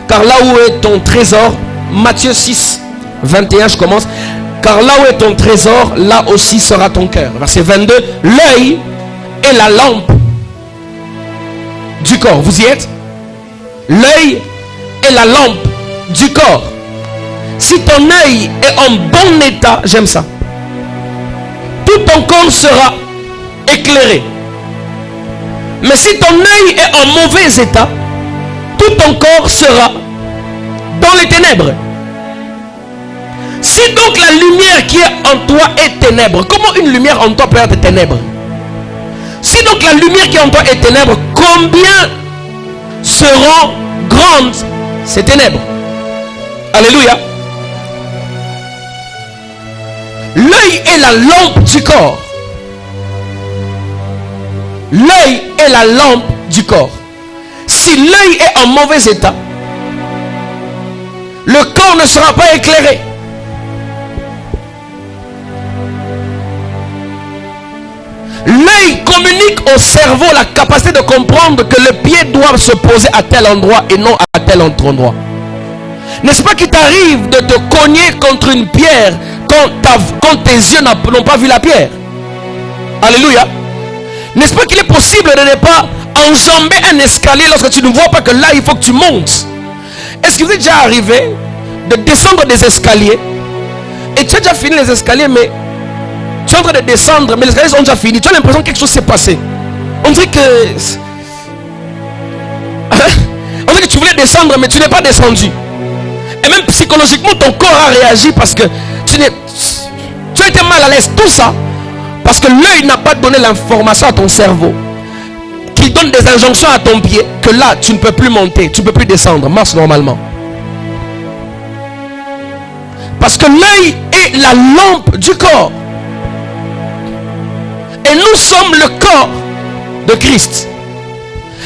car là où est ton trésor. Matthieu 6 21, je commence. Car là où est ton trésor, là aussi sera ton cœur. Verset 22. L'œil est la lampe du corps. Vous y êtes? L'œil est la lampe du corps. Si ton œil est en bon état, j'aime ça, tout ton corps sera éclairé. Mais si ton œil est en mauvais état, tout ton corps sera dans les ténèbres. Si donc la lumière qui est en toi est ténèbres, comment une lumière en toi peut être ténèbres? Si donc la lumière qui est en toi est ténèbres, combien seront grandes ces ténèbres? Alléluia. L'œil est la lampe du corps. L'œil est la lampe du corps. Si l'œil est en mauvais état, le corps ne sera pas éclairé. L'œil communique au cerveau la capacité de comprendre que le pied doit se poser à tel endroit et non à tel autre endroit. N'est-ce pas qu'il t'arrive de te cogner contre une pierre quand tes yeux n'ont pas vu la pierre? Alléluia. N'est-ce pas qu'il est possible de ne pas enjamber un escalier lorsque tu ne vois pas que là il faut que tu montes? Est-ce que vous êtes déjà arrivé de descendre des escaliers et tu as déjà fini les escaliers, mais tu es en train de descendre, mais les escaliers sont déjà finis, tu as l'impression que quelque chose s'est passé? On dirait que tu voulais descendre mais tu n'es pas descendu. Et même psychologiquement ton corps a réagi parce que tu as été mal à l'aise. Tout ça parce que l'œil n'a pas donné l'information à ton cerveau, qui donne des injonctions à ton pied, que là tu ne peux plus monter, tu ne peux plus descendre, marche normalement. Parce que l'œil est la lampe du corps. Et nous sommes le corps de Christ.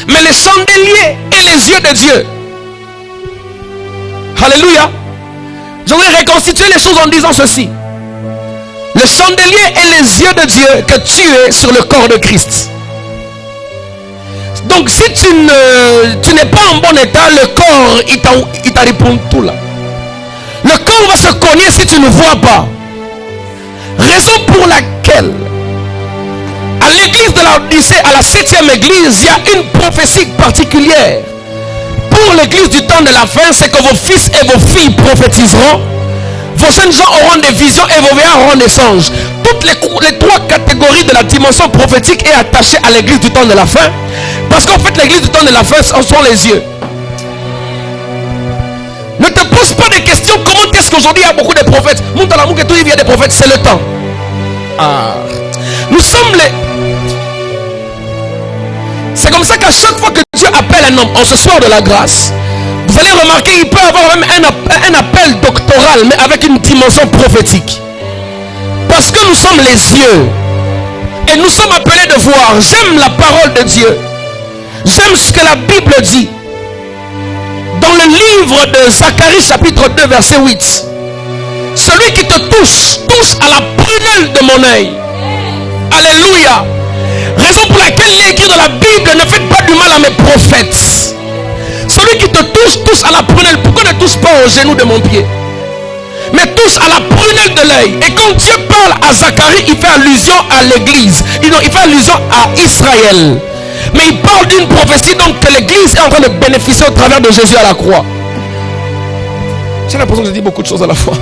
Mais les chandeliers et les yeux de Dieu. Alléluia. Je voudrais reconstituer les choses en disant ceci. Le chandelier est les yeux de Dieu que tu es sur le corps de Christ. Donc si tu n'es pas en bon état, le corps il t'a répondu tout là. Le corps va se cogner si tu ne vois pas. Raison pour laquelle à l'église de l'Odyssée, à la 7e église, il y a une prophétie particulière. Pour l'église du temps de la fin, c'est que vos fils et vos filles prophétiseront. Vos jeunes gens auront des visions et vos vieillards auront des songes. Toutes les trois catégories de la dimension prophétique est attachée à l'église du temps de la fin. Parce qu'en fait, l'église du temps de la fin, ce sont les yeux. Ne te pose pas de questions. Comment est-ce qu'aujourd'hui il y a beaucoup de prophètes? Il y a des prophètes, c'est le temps. Nous sommes les... C'est comme ça qu'à chaque fois que Dieu appelle un homme en ce soir de la grâce, vous allez remarquer qu'il peut avoir même un appel doctoral, mais avec une dimension prophétique. Parce que nous sommes les yeux. Et nous sommes appelés de voir. J'aime la parole de Dieu. J'aime ce que la Bible dit. Dans le livre de Zacharie chapitre 2 verset 8. Celui qui te touche, touche à la prunelle de mon œil. Alléluia. Raison pour laquelle il est écrit dans la Bible, ne faites pas du mal à mes prophètes. Celui qui te touche, touche à la prunelle. Pourquoi ne touche pas au genou de mon pied? Mais touche à la prunelle de l'œil. Et quand Dieu parle à Zacharie, il fait allusion à l'église. Il fait allusion à Israël. Mais il parle d'une prophétie donc que l'église est en train de bénéficier au travers de Jésus à la croix. J'ai l'impression que je dis beaucoup de choses à la fois.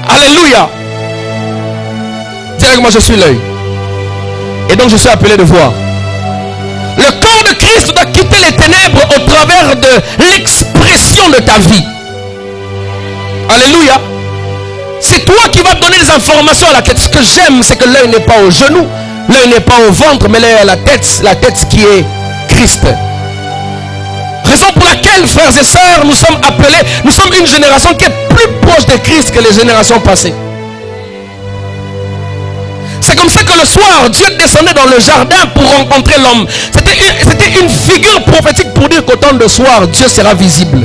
Alléluia. Dis avec moi, je suis l'œil. Et donc je suis appelé de voir. Le corps de Christ doit quitter les ténèbres au travers de l'expression de ta vie. Alléluia. C'est toi qui vas donner des informations à la tête. Ce que j'aime, c'est que l'œil n'est pas au genou, l'œil n'est pas au ventre, mais l'œil à la tête qui est Christ. Raison pour laquelle, frères et sœurs, nous sommes appelés, nous sommes une génération qui est plus proche de Christ que les générations passées. C'est comme ça que le soir, Dieu descendait dans le jardin pour rencontrer l'homme. C'était une figure prophétique pour dire qu'au temps de soir, Dieu sera visible.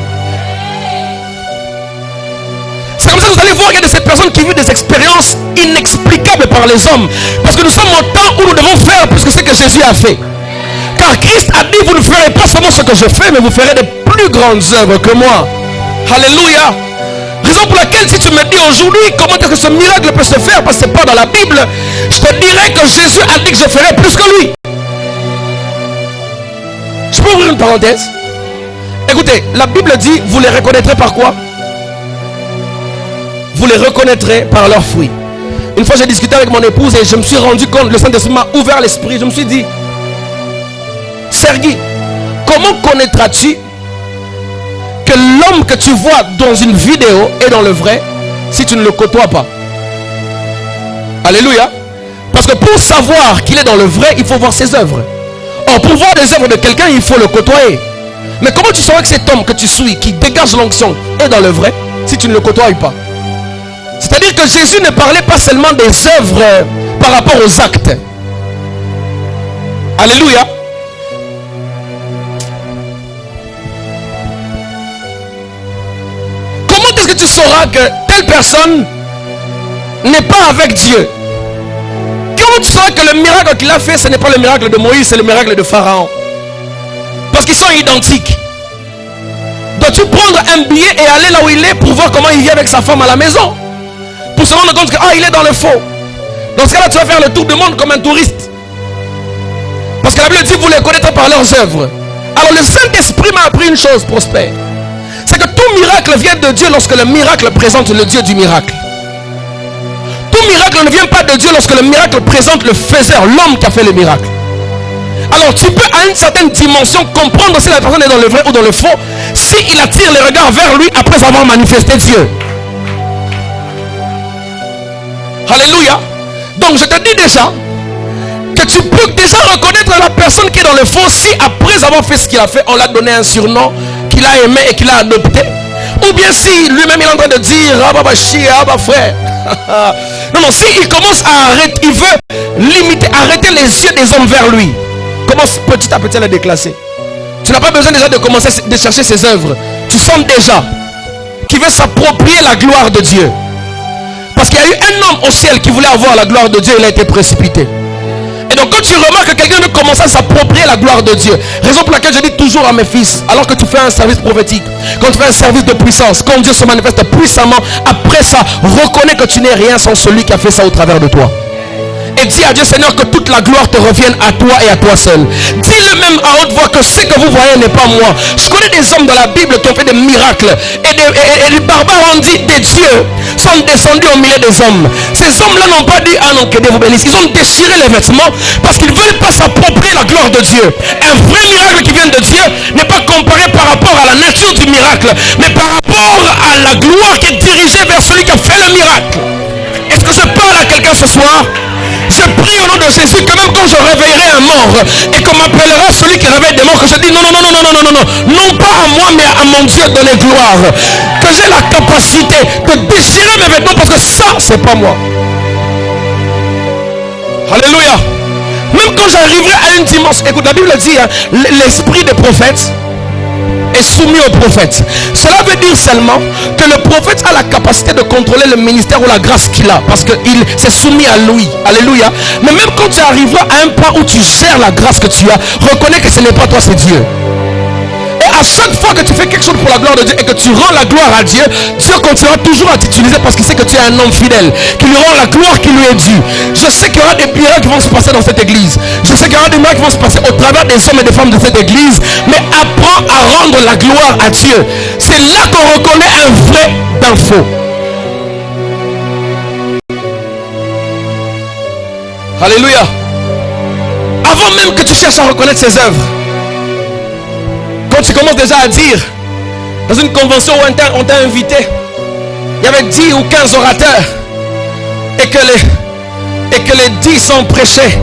C'est comme ça que vous allez voir qu'il y a de ces personnes qui vivent des expériences inexplicables par les hommes. Parce que nous sommes au temps où nous devons faire plus que ce que Jésus a fait. Car Christ a dit, vous ne ferez pas seulement ce que je fais, mais vous ferez de plus grandes œuvres que moi. Alléluia. Raison pour laquelle si tu me dis aujourd'hui comment est-ce que ce miracle peut se faire, parce que ce n'est pas dans la Bible, je te dirais que Jésus a dit que je ferai plus que lui. Je peux ouvrir une parenthèse? Écoutez, la Bible dit, vous les reconnaîtrez par quoi? Vous les reconnaîtrez par leurs fruits. Une fois j'ai discuté avec mon épouse et je me suis rendu compte, le Saint-Esprit m'a ouvert l'esprit. Je me suis dit, Sergi, comment connaîtras-tu que l'homme que tu vois dans une vidéo est dans le vrai si tu ne le côtoies pas? Alléluia. Parce que pour savoir qu'il est dans le vrai, il faut voir ses œuvres. Or, pour voir des œuvres de quelqu'un, il faut le côtoyer. Mais comment tu sauras que cet homme que tu suis, qui dégage l'onction, est dans le vrai si tu ne le côtoies pas? C'est-à-dire que Jésus ne parlait pas seulement des œuvres par rapport aux actes. Alléluia. Comment est-ce que tu sauras que telle personne n'est pas avec Dieu? Comment tu sauras que le miracle qu'il a fait, ce n'est pas le miracle de Moïse, c'est le miracle de Pharaon? Parce qu'ils sont identiques. Dois-tu prendre un billet et aller là où il est pour voir comment il vit avec sa femme à la maison? Pour se rendre compte que il est dans le faux. Dans ce cas-là, tu vas faire le tour du monde comme un touriste. Parce que la Bible dit, vous les connaîtrez par leurs œuvres. Alors le Saint-Esprit m'a appris une chose, Prospère. C'est que tout miracle vient de Dieu lorsque le miracle présente le Dieu du miracle. Tout miracle ne vient pas de Dieu lorsque le miracle présente le faiseur, l'homme qui a fait le miracle. Alors tu peux à une certaine dimension comprendre si la personne est dans le vrai ou dans le faux, s'il attire les regards vers lui après avoir manifesté Dieu. Alléluia. Donc je te dis déjà que tu peux déjà reconnaître la personne qui est dans le faux si après avoir fait ce qu'il a fait, on l'a donné un surnom qu'il a aimé et qu'il a adopté. Ou bien si lui-même il est en train de dire ah bah chier, ah bah frère. Non, si il commence à arrêter, il veut limiter, arrêter les yeux des hommes vers lui. Commence petit à petit à le déclasser. Tu n'as pas besoin déjà de commencer de chercher ses œuvres. Tu sens déjà qu'il veut s'approprier la gloire de Dieu. Parce qu'il y a eu un homme au ciel qui voulait avoir la gloire de Dieu, il a été précipité. Et donc quand tu remarques que quelqu'un veut commencer à s'approprier la gloire de Dieu, raison pour laquelle je dis toujours à mes fils, alors que tu fais un service prophétique, quand tu fais un service de puissance, quand Dieu se manifeste puissamment, après ça, reconnais que tu n'es rien sans celui qui a fait ça au travers de toi. Et dis à Dieu, Seigneur, que toute la gloire te revienne à toi et à toi seul. Dis-le même à haute voix que ce que vous voyez n'est pas moi. Je connais des hommes dans la Bible qui ont fait des miracles. Et les barbares ont dit, des dieux sont descendus au milieu des hommes. Ces hommes-là n'ont pas dit, ah non, que Dieu vous bénisse. Ils ont déchiré les vêtements parce qu'ils ne veulent pas s'approprier la gloire de Dieu. Un vrai miracle qui vient de Dieu n'est pas comparé par rapport à la nature du miracle, mais par rapport à la gloire qui est dirigée vers celui qui a fait le miracle. Est-ce que je parle à quelqu'un ce soir? Je prie au nom de Jésus que même quand je réveillerai un mort et qu'on m'appellera celui qui réveille des morts, que je dis non, non pas à moi mais à mon Dieu donner gloire, que j'ai la capacité de déchirer mes vêtements parce que ça c'est pas moi. Alléluia. Même quand j'arriverai à une dimension, écoute, la Bible dit l'esprit des prophètes est soumis au prophète. Cela veut dire seulement que le prophète a la capacité de contrôler le ministère ou la grâce qu'il a, parce qu'il s'est soumis à lui. Alléluia. Mais même quand tu arriveras à un point où tu gères la grâce que tu as, reconnais que ce n'est pas toi, c'est Dieu. Et à chaque fois que tu fais quelque chose pour la gloire de Dieu et que tu rends la gloire à Dieu, Dieu continuera toujours à t'utiliser parce qu'il sait que tu es un homme fidèle, qu'il lui rend la gloire qui lui est due. Je sais qu'il y aura des miracles qui vont se passer dans cette église. Je sais qu'il y aura des miracles qui vont se passer au travers des hommes et des femmes de cette église. Mais apprends à rendre la gloire à Dieu. C'est là qu'on reconnaît un vrai d'un faux. Alléluia. Avant même que tu cherches à reconnaître ses œuvres, quand tu commences déjà à dire, dans une convention où on t'a invité, il y avait 10 ou 15 orateurs, et que les 10 ont prêché,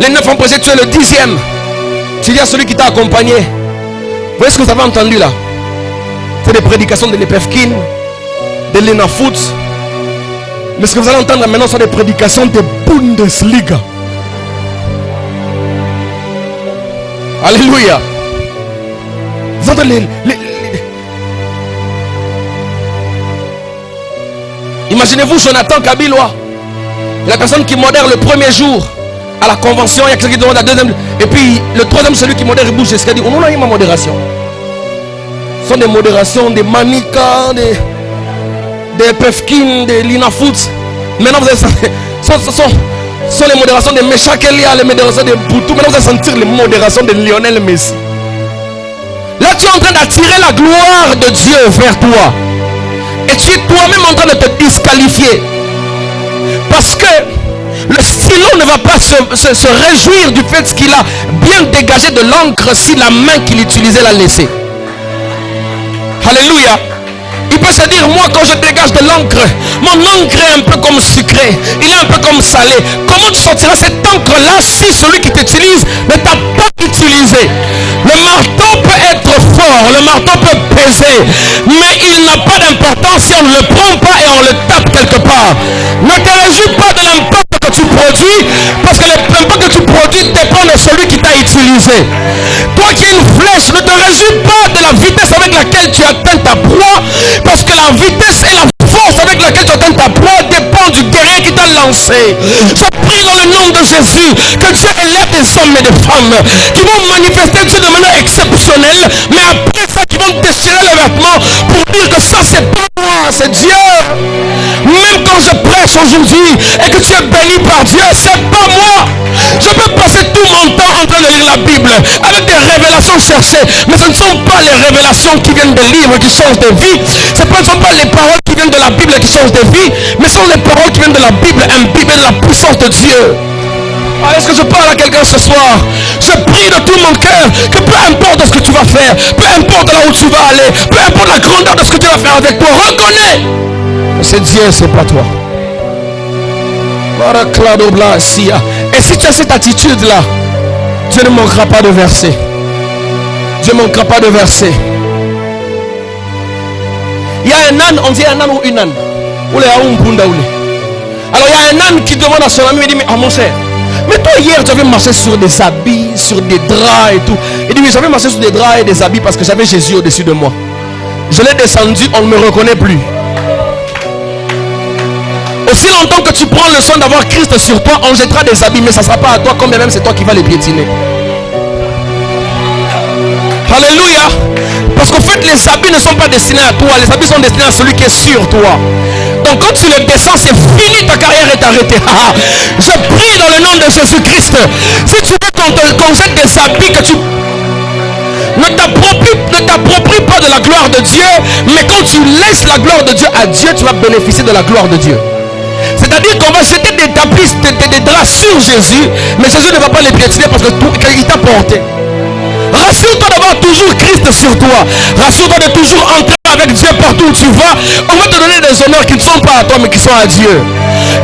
les 9 ont prêché, tu es le 10e. Tu dis à celui qui t'a accompagné, vous voyez ce que vous avez entendu là? C'est des prédications de l'Epefkin, de l'Enafoot. Mais ce que vous allez entendre maintenant sont des prédications de Bundesliga. Alléluia. Vous entendez Imaginez-vous Jonathan Kabilois, la personne qui modère le premier jour à la convention, il y a quelqu'un qui demande la deuxième, et puis le troisième, celui qui modère, il bouge jusqu'à dire, on a eu ma modération. Ce sont des modérations, des Manika, des Pefkin, des Linafoot. Maintenant vous allez ce sont les modérations de Meshakelia, les modérations de Boutou. Maintenant vous allez sentir les modérations de Lionel Messi. Là tu es en train d'attirer la gloire de Dieu vers toi. Et tu es toi-même en train de te disqualifier. Parce que le stylo ne va pas se réjouir du fait qu'il a bien dégagé de l'encre si la main qu'il utilisait l'a laissé. Alléluia. Il peut se dire, moi quand je dégage de l'encre, mon encre est un peu comme sucré, il est un peu comme salé. Comment tu sortiras cette encre là si celui qui t'utilise ne t'a pas utilisé? Le marteau peut être fort, le marteau peut peser, mais il n'a pas d'importance si on ne le prend pas et on le tape quelque part. Ne te réjouis pas de l'impact que tu produis, parce que l'impact que tu produis dépend de celui qui t'a utilisé. Toi qui es une flèche, ne te réjouis pas de la vitesse avec laquelle tu atteins ta proie, parce que la vitesse et la force avec laquelle tu atteins ta proie dépend du guerrier qui t'a lancé. Je prie dans le nom de Jésus que Dieu élève des hommes et des femmes qui vont manifester Dieu de manière exceptionnelle, mais après ça qui vont déchirer les vêtements pour dire que ça c'est pas moi, c'est Dieu. Même quand je prêche aujourd'hui et que tu es béni par Dieu, c'est pas moi. Je peux passer tout mon temps en train de lire la Bible avec des révélations cherchées, mais ce ne sont pas les révélations qui viennent des livres qui changent de vie. Ce ne sont pas les paroles qui viennent de la Bible qui changent de vie, mais ce sont les paroles qui viennent de la Bible, imbibées de la puissance de Dieu. Est-ce que je parle à quelqu'un ce soir? Je prie de tout mon cœur que peu importe ce que tu vas faire, peu importe là où tu vas aller, peu importe la grandeur de ce que tu vas faire avec toi, reconnais que c'est Dieu, c'est pas toi. Et si tu as cette attitude là, Dieu ne manquera pas de verser. Dieu ne manquera pas de verser. Il y a un âne, on dit un âne ou une âne. Alors il y a un âne qui demande à son ami, il dit, mais mon cher, mais toi hier tu avais marché sur des habits, sur des draps et tout. Il dit, mais j'avais marché sur des draps et des habits parce que j'avais Jésus au-dessus de moi. Je l'ai descendu, on ne me reconnaît plus. Aussi longtemps que tu prends le soin d'avoir Christ sur toi, on jettera des habits, mais ça ne sera pas à toi, comme même c'est toi qui vas les piétiner. Alléluia. Parce qu'en fait les habits ne sont pas destinés à toi, les habits sont destinés à celui qui est sur toi. Donc quand tu le descends, c'est fini, ta carrière est arrêtée. Je prie dans le nom de Jésus-Christ. Si tu veux qu'on jette des habits, que tu ne t'appropries pas de la gloire de Dieu, mais quand tu laisses la gloire de Dieu à Dieu, tu vas bénéficier de la gloire de Dieu. C'est-à-dire qu'on va jeter des draps sur Jésus, mais Jésus ne va pas les piétiner parce qu'il t'a porté. Rassure-toi d'avoir toujours Christ sur toi. Rassure-toi de toujours entrer avec Dieu partout où tu vas. On va te donner des honneurs qui ne sont pas à toi mais qui sont à Dieu.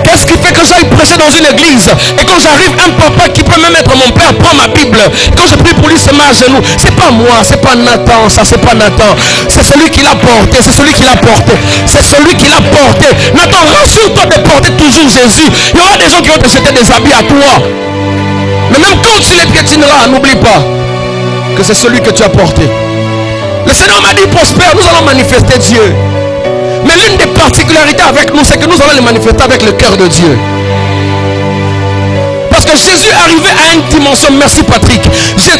Qu'est-ce qui fait que j'aille prêcher dans une église et quand j'arrive, un papa qui peut même être mon père prend ma Bible. Quand je prie pour lui, se met à genoux. C'est pas moi, c'est pas Nathan, ça c'est pas Nathan. C'est celui qui l'a porté, c'est celui qui l'a porté. C'est celui qui l'a porté. Nathan, rassure-toi de porter toujours Jésus. Il y aura des gens qui vont te jeter des habits à toi. Mais même quand tu les piétineras, n'oublie pas que c'est celui que tu as porté. Le Seigneur m'a dit prospère, nous allons manifester Dieu. Mais l'une des particularités avec nous, c'est que nous allons les manifester avec le cœur de Dieu. Parce que Jésus est arrivé à une dimension, merci Patrick.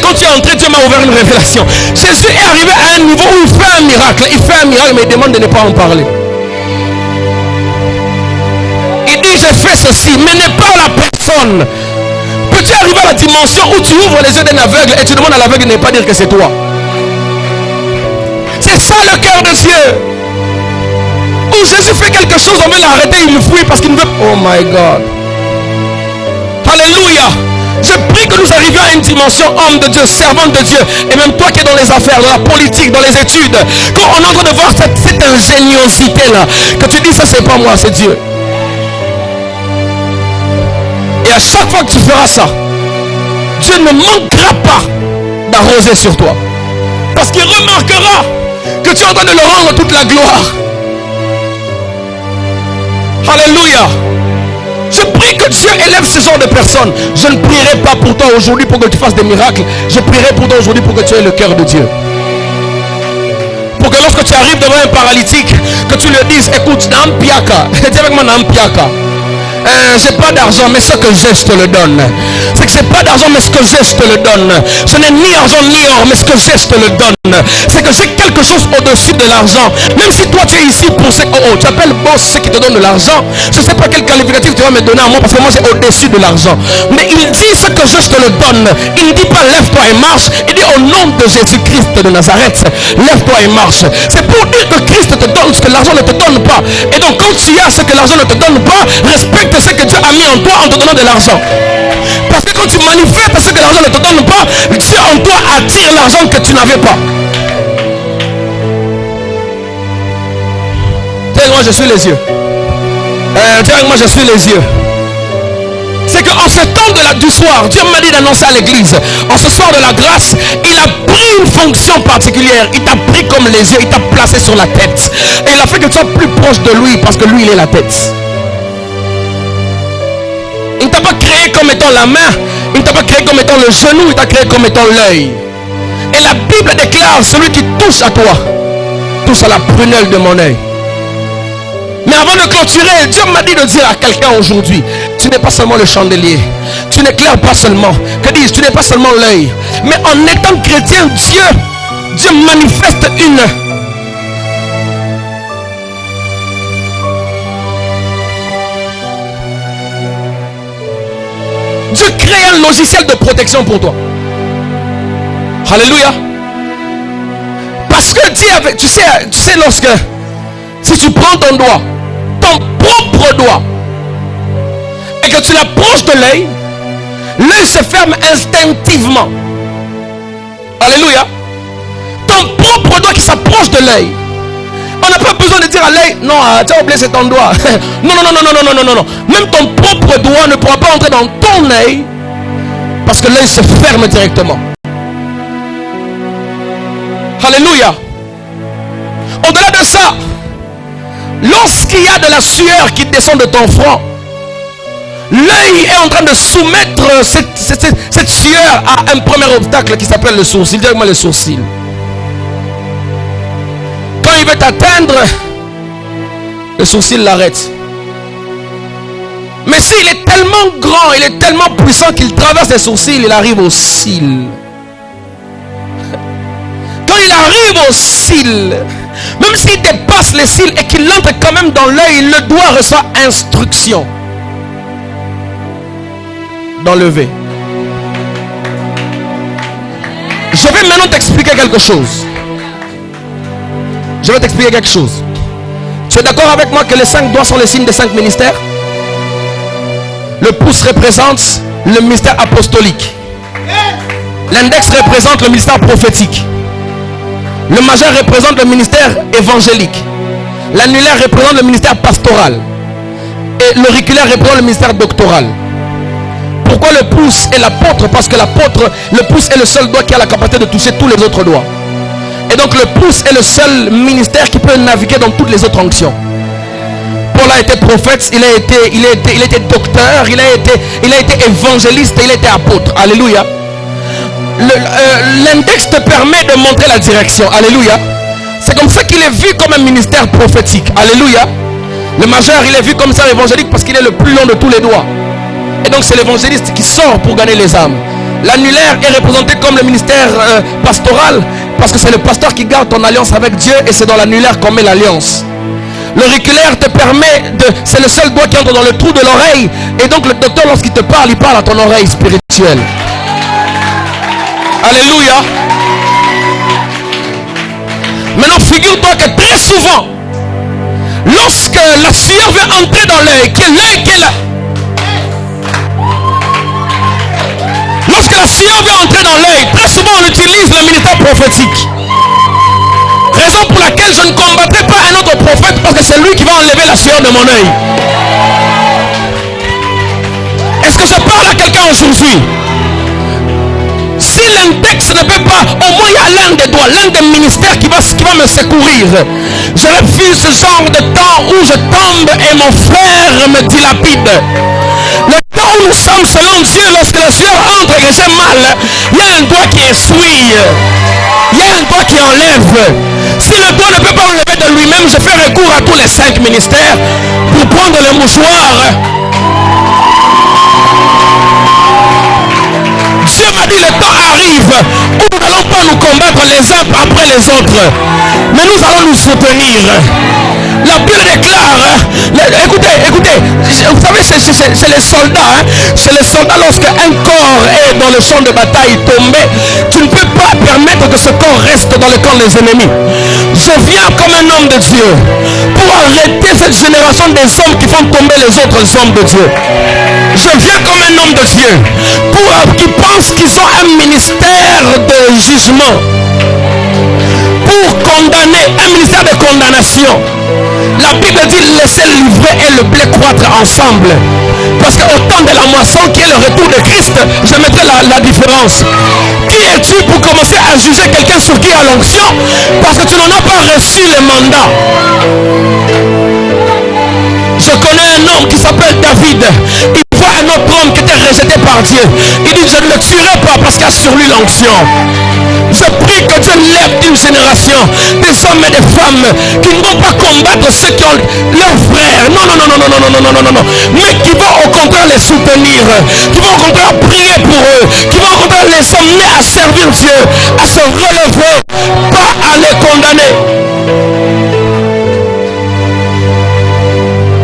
Quand tu es entré, Dieu m'a ouvert une révélation. Jésus est arrivé à un niveau où il fait un miracle. Il fait un miracle, mais il demande de ne pas en parler. Il dit, j'ai fait ceci, mais ne parle à personne. Peux-tu arriver à la dimension où tu ouvres les yeux d'un aveugle et tu demandes à l'aveugle de ne pas dire que c'est toi? C'est ça le cœur de Dieu. Où Jésus fait quelque chose, on veut l'arrêter, il le fuit parce qu'il ne veut pas. Oh my God. Alléluia. Je prie que nous arrivions à une dimension homme de Dieu, servant de Dieu. Et même toi qui es dans les affaires, dans la politique, dans les études, quand on est en train de voir cette ingéniosité là, que tu dis ça c'est pas moi, c'est Dieu. Et à chaque fois que tu feras ça, Dieu ne manquera pas d'arroser sur toi. Parce qu'il remarquera que tu es en train de le rendre toute la gloire. Alléluia. Je prie que Dieu élève ce genre de personnes. Je ne prierai pas pour toi aujourd'hui pour que tu fasses des miracles. Je prierai pour toi aujourd'hui pour que tu aies le cœur de Dieu. Pour que lorsque tu arrives devant un paralytique, que tu lui dises, écoute, Nampiaka, dis avec moi Nampiaka. J'ai pas d'argent, mais ce que j'ai, je te le donne. C'est que j'ai pas d'argent, mais ce que j'ai, je te le donne. Je n'ai ni argent ni or, mais ce que j'ai, je te le donne. C'est que j'ai quelque chose au-dessus de l'argent. Même si toi tu es ici pour ce... tu appelles boss ceux qui te donnent de l'argent. Je ne sais pas quel qualificatif tu vas me donner à moi, parce que moi j'ai au-dessus de l'argent. Mais il dit ce que j'ai, je te le donne. Il ne dit pas lève-toi et marche. Il dit au nom de Jésus-Christ de Nazareth, lève-toi et marche. C'est pour dire que Christ te donne ce que l'argent ne te donne pas. Et donc quand tu as ce que l'argent ne te donne pas, respecte ce que Dieu a mis en toi en te donnant de l'argent. Parce que quand tu manifestes ce que l'argent ne te donne pas, Dieu en toi attire l'argent que tu n'avais pas. Dis avec moi, je suis les yeux. Dis avec moi, je suis les yeux. C'est qu'en ce temps du soir, Dieu m'a dit d'annoncer à l'église, en ce soir de la grâce, il a pris une fonction particulière. Il t'a pris comme les yeux, il t'a placé sur la tête. Et il a fait que tu sois plus proche de lui, parce que lui, il est la tête. Il ne t'a pas créé comme étant la main, il ne t'a pas créé comme étant le genou, il t'a créé comme étant l'œil. Et la Bible déclare, celui qui touche à toi, touche à la prunelle de mon œil. Mais avant de clôturer, Dieu m'a dit de dire à quelqu'un aujourd'hui, tu n'es pas seulement le chandelier, tu n'éclaires pas seulement, que dis-je, tu n'es pas seulement l'œil, mais en étant chrétien, Dieu manifeste Dieu crée un logiciel de protection pour toi. Alléluia. Parce que Dieu avait, tu sais lorsque, si tu prends ton doigt, ton propre doigt, et que tu l'approches de l'œil, l'œil se ferme instinctivement. Alléluia. Ton propre doigt qui s'approche de l'œil. On n'a pas besoin de dire à l'œil, non, tu as oublié c'est ton doigt. Non. Même ton propre doigt ne pourra pas entrer dans ton œil, parce que l'œil se ferme directement. Alléluia. Au-delà de ça, lorsqu'il y a de la sueur qui descend de ton front, l'œil est en train de soumettre cette sueur à un premier obstacle qui s'appelle le sourcil. Dis-moi le sourcil. Quand il veut t'atteindre, le sourcil l'arrête. Mais s'il est tellement grand, il est tellement puissant qu'il traverse les sourcils, il arrive au cil. Quand il arrive au cil, même s'il dépasse les cils et qu'il entre quand même dans l'œil, le doigt reçoit instruction d'enlever. Je vais maintenant t'expliquer quelque chose. Je vais t'expliquer quelque chose. Tu es d'accord avec moi que les 5 doigts sont les signes des 5 ministères? Le pouce représente le ministère apostolique. L'index représente le ministère prophétique. Le majeur représente le ministère évangélique. L'annulaire représente le ministère pastoral. Et l'auriculaire représente le ministère doctoral. Pourquoi le pouce est l'apôtre? Parce que le pouce est le seul doigt qui a la capacité de toucher tous les autres doigts. Et donc le pouce est le seul ministère qui peut naviguer dans toutes les autres onctions. Paul a été prophète, il a été docteur, il a été évangéliste et il a été apôtre. Alléluia. l'index te permet de montrer la direction. Alléluia. C'est comme ça qu'il est vu comme un ministère prophétique. Alléluia. Le majeur, il est vu comme ça évangélique parce qu'il est le plus long de tous les doigts. Et donc c'est l'évangéliste qui sort pour gagner les âmes. L'annulaire est représenté comme le ministère pastoral parce que c'est le pasteur qui garde ton alliance avec Dieu et c'est dans l'annulaire qu'on met l'alliance. L'auriculaire te permet de... C'est le seul doigt qui entre dans le trou de l'oreille. Et donc le docteur, lorsqu'il te parle, il parle à ton oreille spirituelle. Alléluia. Maintenant, figure-toi que très souvent, lorsque la sueur veut entrer dans l'œil, lorsque la sueur veut entrer dans l'œil, très souvent on utilise le ministère prophétique. Raison pour laquelle je ne combattrai pas un autre prophète, parce que c'est lui qui va enlever la sueur de mon œil. Est-ce que je parle à quelqu'un aujourd'hui? Si l'index ne peut pas, au moins il y a l'un des doigts, l'un des ministères qui va me secourir. Je refuse ce genre de temps où je tombe et mon frère me dilapide. Le temps où nous sommes selon Dieu, lorsque la sueur entre et que j'ai mal, il y a un doigt qui essuie. Il y a un doigt qui enlève. Si le doigt ne peut pas enlever de lui-même, je fais recours à tous les 5 ministères pour prendre le mouchoir. Dieu m'a dit, le temps arrive où nous n'allons pas nous combattre les uns après les autres, mais nous allons nous soutenir. La Bible déclare, écoutez, vous savez, c'est les soldats, c'est les soldats, lorsqu'un corps est dans le champ de bataille tombé, tu ne peux pas permettre que ce corps reste dans le camp des ennemis. Je viens comme un homme de Dieu pour arrêter cette génération des hommes qui font tomber les autres hommes de Dieu. Je viens comme un homme de Dieu qui pense qu'ils ont un ministère de jugement, pour condamner, un ministère de condamnation. La Bible dit laissez le livret et le blé croître ensemble, parce qu'au temps de la moisson qui est le retour de Christ, je mettrai la différence. Qui es-tu pour commencer à juger quelqu'un sur qui a l'onction parce que tu n'en as pas reçu le mandat? Je connais un homme qui s'appelle David. Il voit un autre homme qui était rejeté par Dieu. Il dit, je ne le tuerai pas parce qu'il y a sur lui l'onction. Je prie que Dieu lève une génération des hommes et des femmes qui ne vont pas combattre ceux qui ont leurs frères. Non, mais qui vont au contraire les soutenir, qui vont au contraire prier pour eux, qui vont au contraire les emmener à servir Dieu, à se relever, pas à les condamner.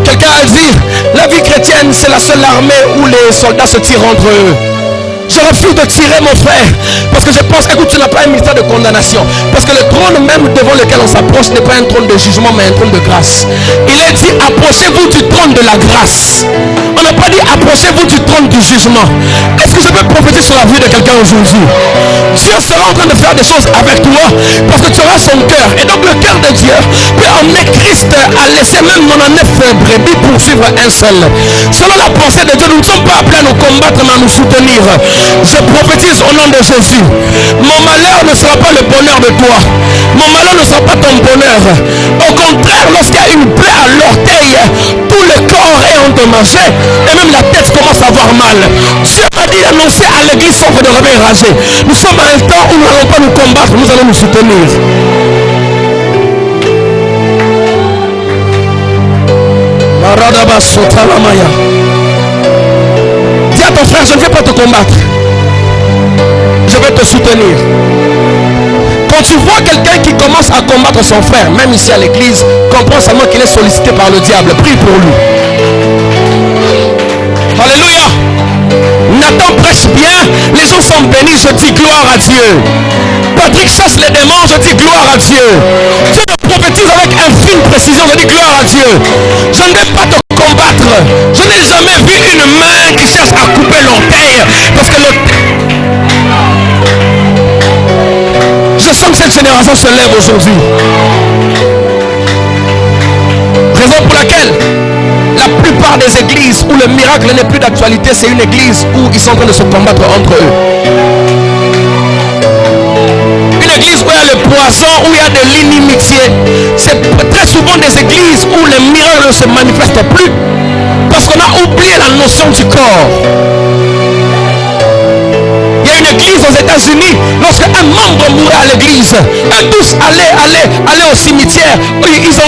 Quelqu'un a dit, la vie chrétienne c'est la seule armée où les soldats se tirent entre eux. Je refuse de tirer mon frère parce que je pense, écoute, tu n'as pas un ministère de condamnation, parce que le trône même devant lequel on s'approche n'est pas un trône de jugement mais un trône de grâce. Il est dit approchez-vous du trône de la grâce. On n'a pas dit approchez-vous du trône du jugement. Est-ce que je peux prophétiser sur la vie de quelqu'un aujourd'hui? Dieu sera en train de faire des choses avec toi parce que tu auras son cœur, et donc le cœur de Dieu peut emmener Christ à laisser même 99 brebis pour suivre un seul. Selon la pensée de Dieu, nous ne sommes pas appelés à nous combattre mais à nous soutenir. Je prophétise au nom de Jésus. Mon malheur ne sera pas le bonheur de toi. Mon malheur ne sera pas ton bonheur. Au contraire, lorsqu'il y a une plaie à l'orteil, tout le corps est endommagé et même la tête commence à avoir mal. Dieu m'a dit d'annoncer à l'église sans que de réveil rasé. Nous sommes à un temps où nous n'allons pas nous combattre, nous allons nous soutenir. Dis à ton frère, je ne vais pas te combattre, je vais te soutenir. Quand tu vois quelqu'un qui commence à combattre son frère, même ici à l'église, comprends seulement qu'il est sollicité par le diable. Prie pour lui. Alléluia. Nathan prêche bien, les gens sont bénis, je dis gloire à Dieu. Patrick chasse les démons, je dis gloire à Dieu. Dieu me prophétise avec infime précision, je dis gloire à Dieu. Je ne vais pas te combattre. Je n'ai jamais vu une main qui cherche à couper l'orteil, parce que je sens que cette génération se lève aujourd'hui. Raison pour laquelle la plupart des églises où le miracle n'est plus d'actualité, c'est une église où ils sont en train de se combattre entre eux. Une église où il y a le poison, où il y a de l'inimitié. C'est très souvent des églises où le miracle ne se manifeste plus parce qu'on a oublié la notion du corps. Il y a a une église aux États-Unis. Lorsque un membre mourait à l'église, tous allaient au cimetière. Ils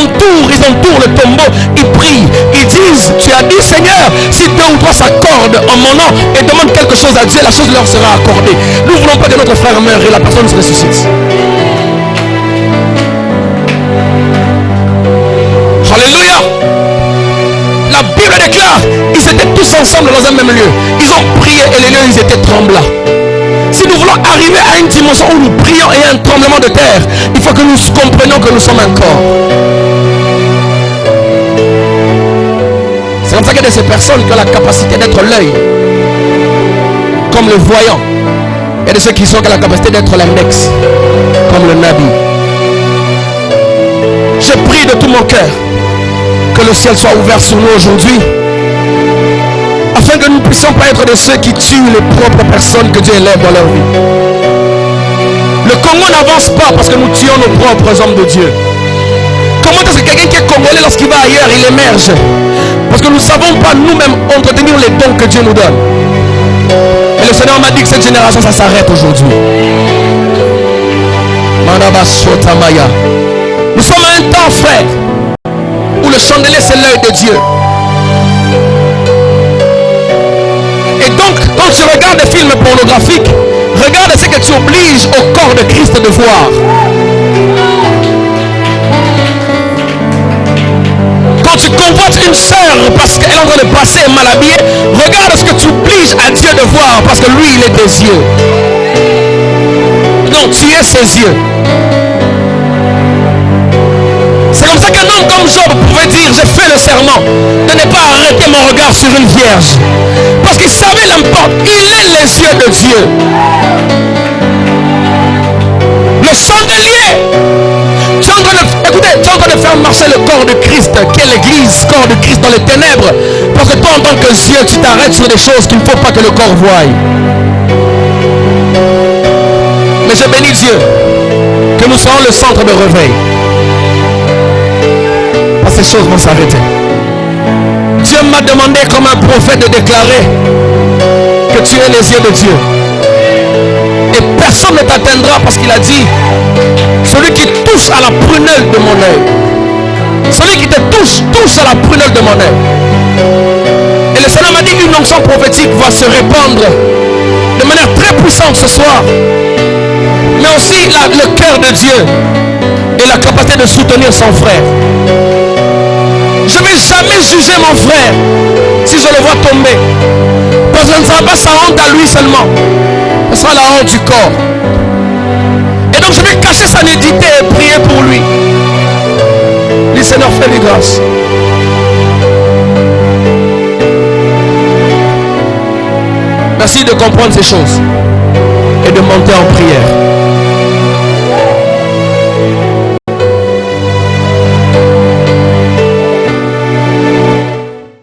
entourent le tombeau. Ils prient. Ils disent, tu as dit Seigneur, si 2 ou 3 s'accordent en mon nom et demandent quelque chose à Dieu, la chose leur sera accordée. Nous ne voulons pas que notre frère meure et la personne se ressuscite. Alléluia. La Bible déclare, ils étaient tous ensemble dans un même lieu. Ils ont prié et les lieux, ils étaient tremblants. Si nous voulons arriver à une dimension où nous prions et il y a un tremblement de terre, il faut que nous comprenions que nous sommes un corps. C'est comme ça qu'il y a de ces personnes qui ont la capacité d'être l'œil, comme le voyant. Il y a de ceux qui ont la capacité d'être l'index, comme le nabi. Je prie de tout mon cœur que le ciel soit ouvert sur nous aujourd'hui, afin que nous ne puissions pas être de ceux qui tuent les propres personnes que Dieu élève dans leur vie. Le Congo n'avance pas parce que nous tuons nos propres hommes de Dieu. Comment est-ce que quelqu'un qui est congolais, lorsqu'il va ailleurs, il émerge? Parce que nous ne savons pas nous-mêmes entretenir les dons que Dieu nous donne. Et le Seigneur m'a dit que cette génération, ça s'arrête aujourd'hui. Nous sommes à un temps, frère, où le chandelier c'est l'œil de Dieu. Et donc, quand tu regardes des films pornographiques, regarde ce que tu obliges au corps de Christ de voir. Quand tu convoites une sœur parce qu'elle est en train de passer mal habillée, regarde ce que tu obliges à Dieu de voir, parce que lui, il est des yeux. Non, tu es ses yeux. C'est comme ça qu'un homme comme Job pouvait dire, j'ai fait le serment de ne pas arrêter mon regard sur une vierge. Parce qu'il savait l'importance. Il est les yeux de Dieu. Le chandelier. Tu es en train de faire marcher le corps de Christ, qui est l'église, corps de Christ dans les ténèbres. Parce que toi, en tant que Dieu, tu t'arrêtes sur des choses qu'il ne faut pas que le corps voie. Mais je bénis Dieu que nous serons le centre de réveil. Ces choses vont s'arrêter. Dieu m'a demandé comme un prophète de déclarer que tu es les yeux de Dieu. Et personne ne t'atteindra, parce qu'il a dit, celui qui touche à la prunelle de mon œil. Celui qui te touche, touche à la prunelle de mon œil. Et le Seigneur m'a dit qu'une onction prophétique va se répandre de manière très puissante ce soir. Mais aussi le cœur de Dieu et la capacité de soutenir son frère. Je ne vais jamais juger mon frère si je le vois tomber. Parce que ce ne sera pas sa honte à lui seulement. Ce sera la honte du corps. Et donc je vais cacher sa nudité et prier pour lui. Le Seigneur, fais-lui grâce. Merci de comprendre ces choses et de monter en prière.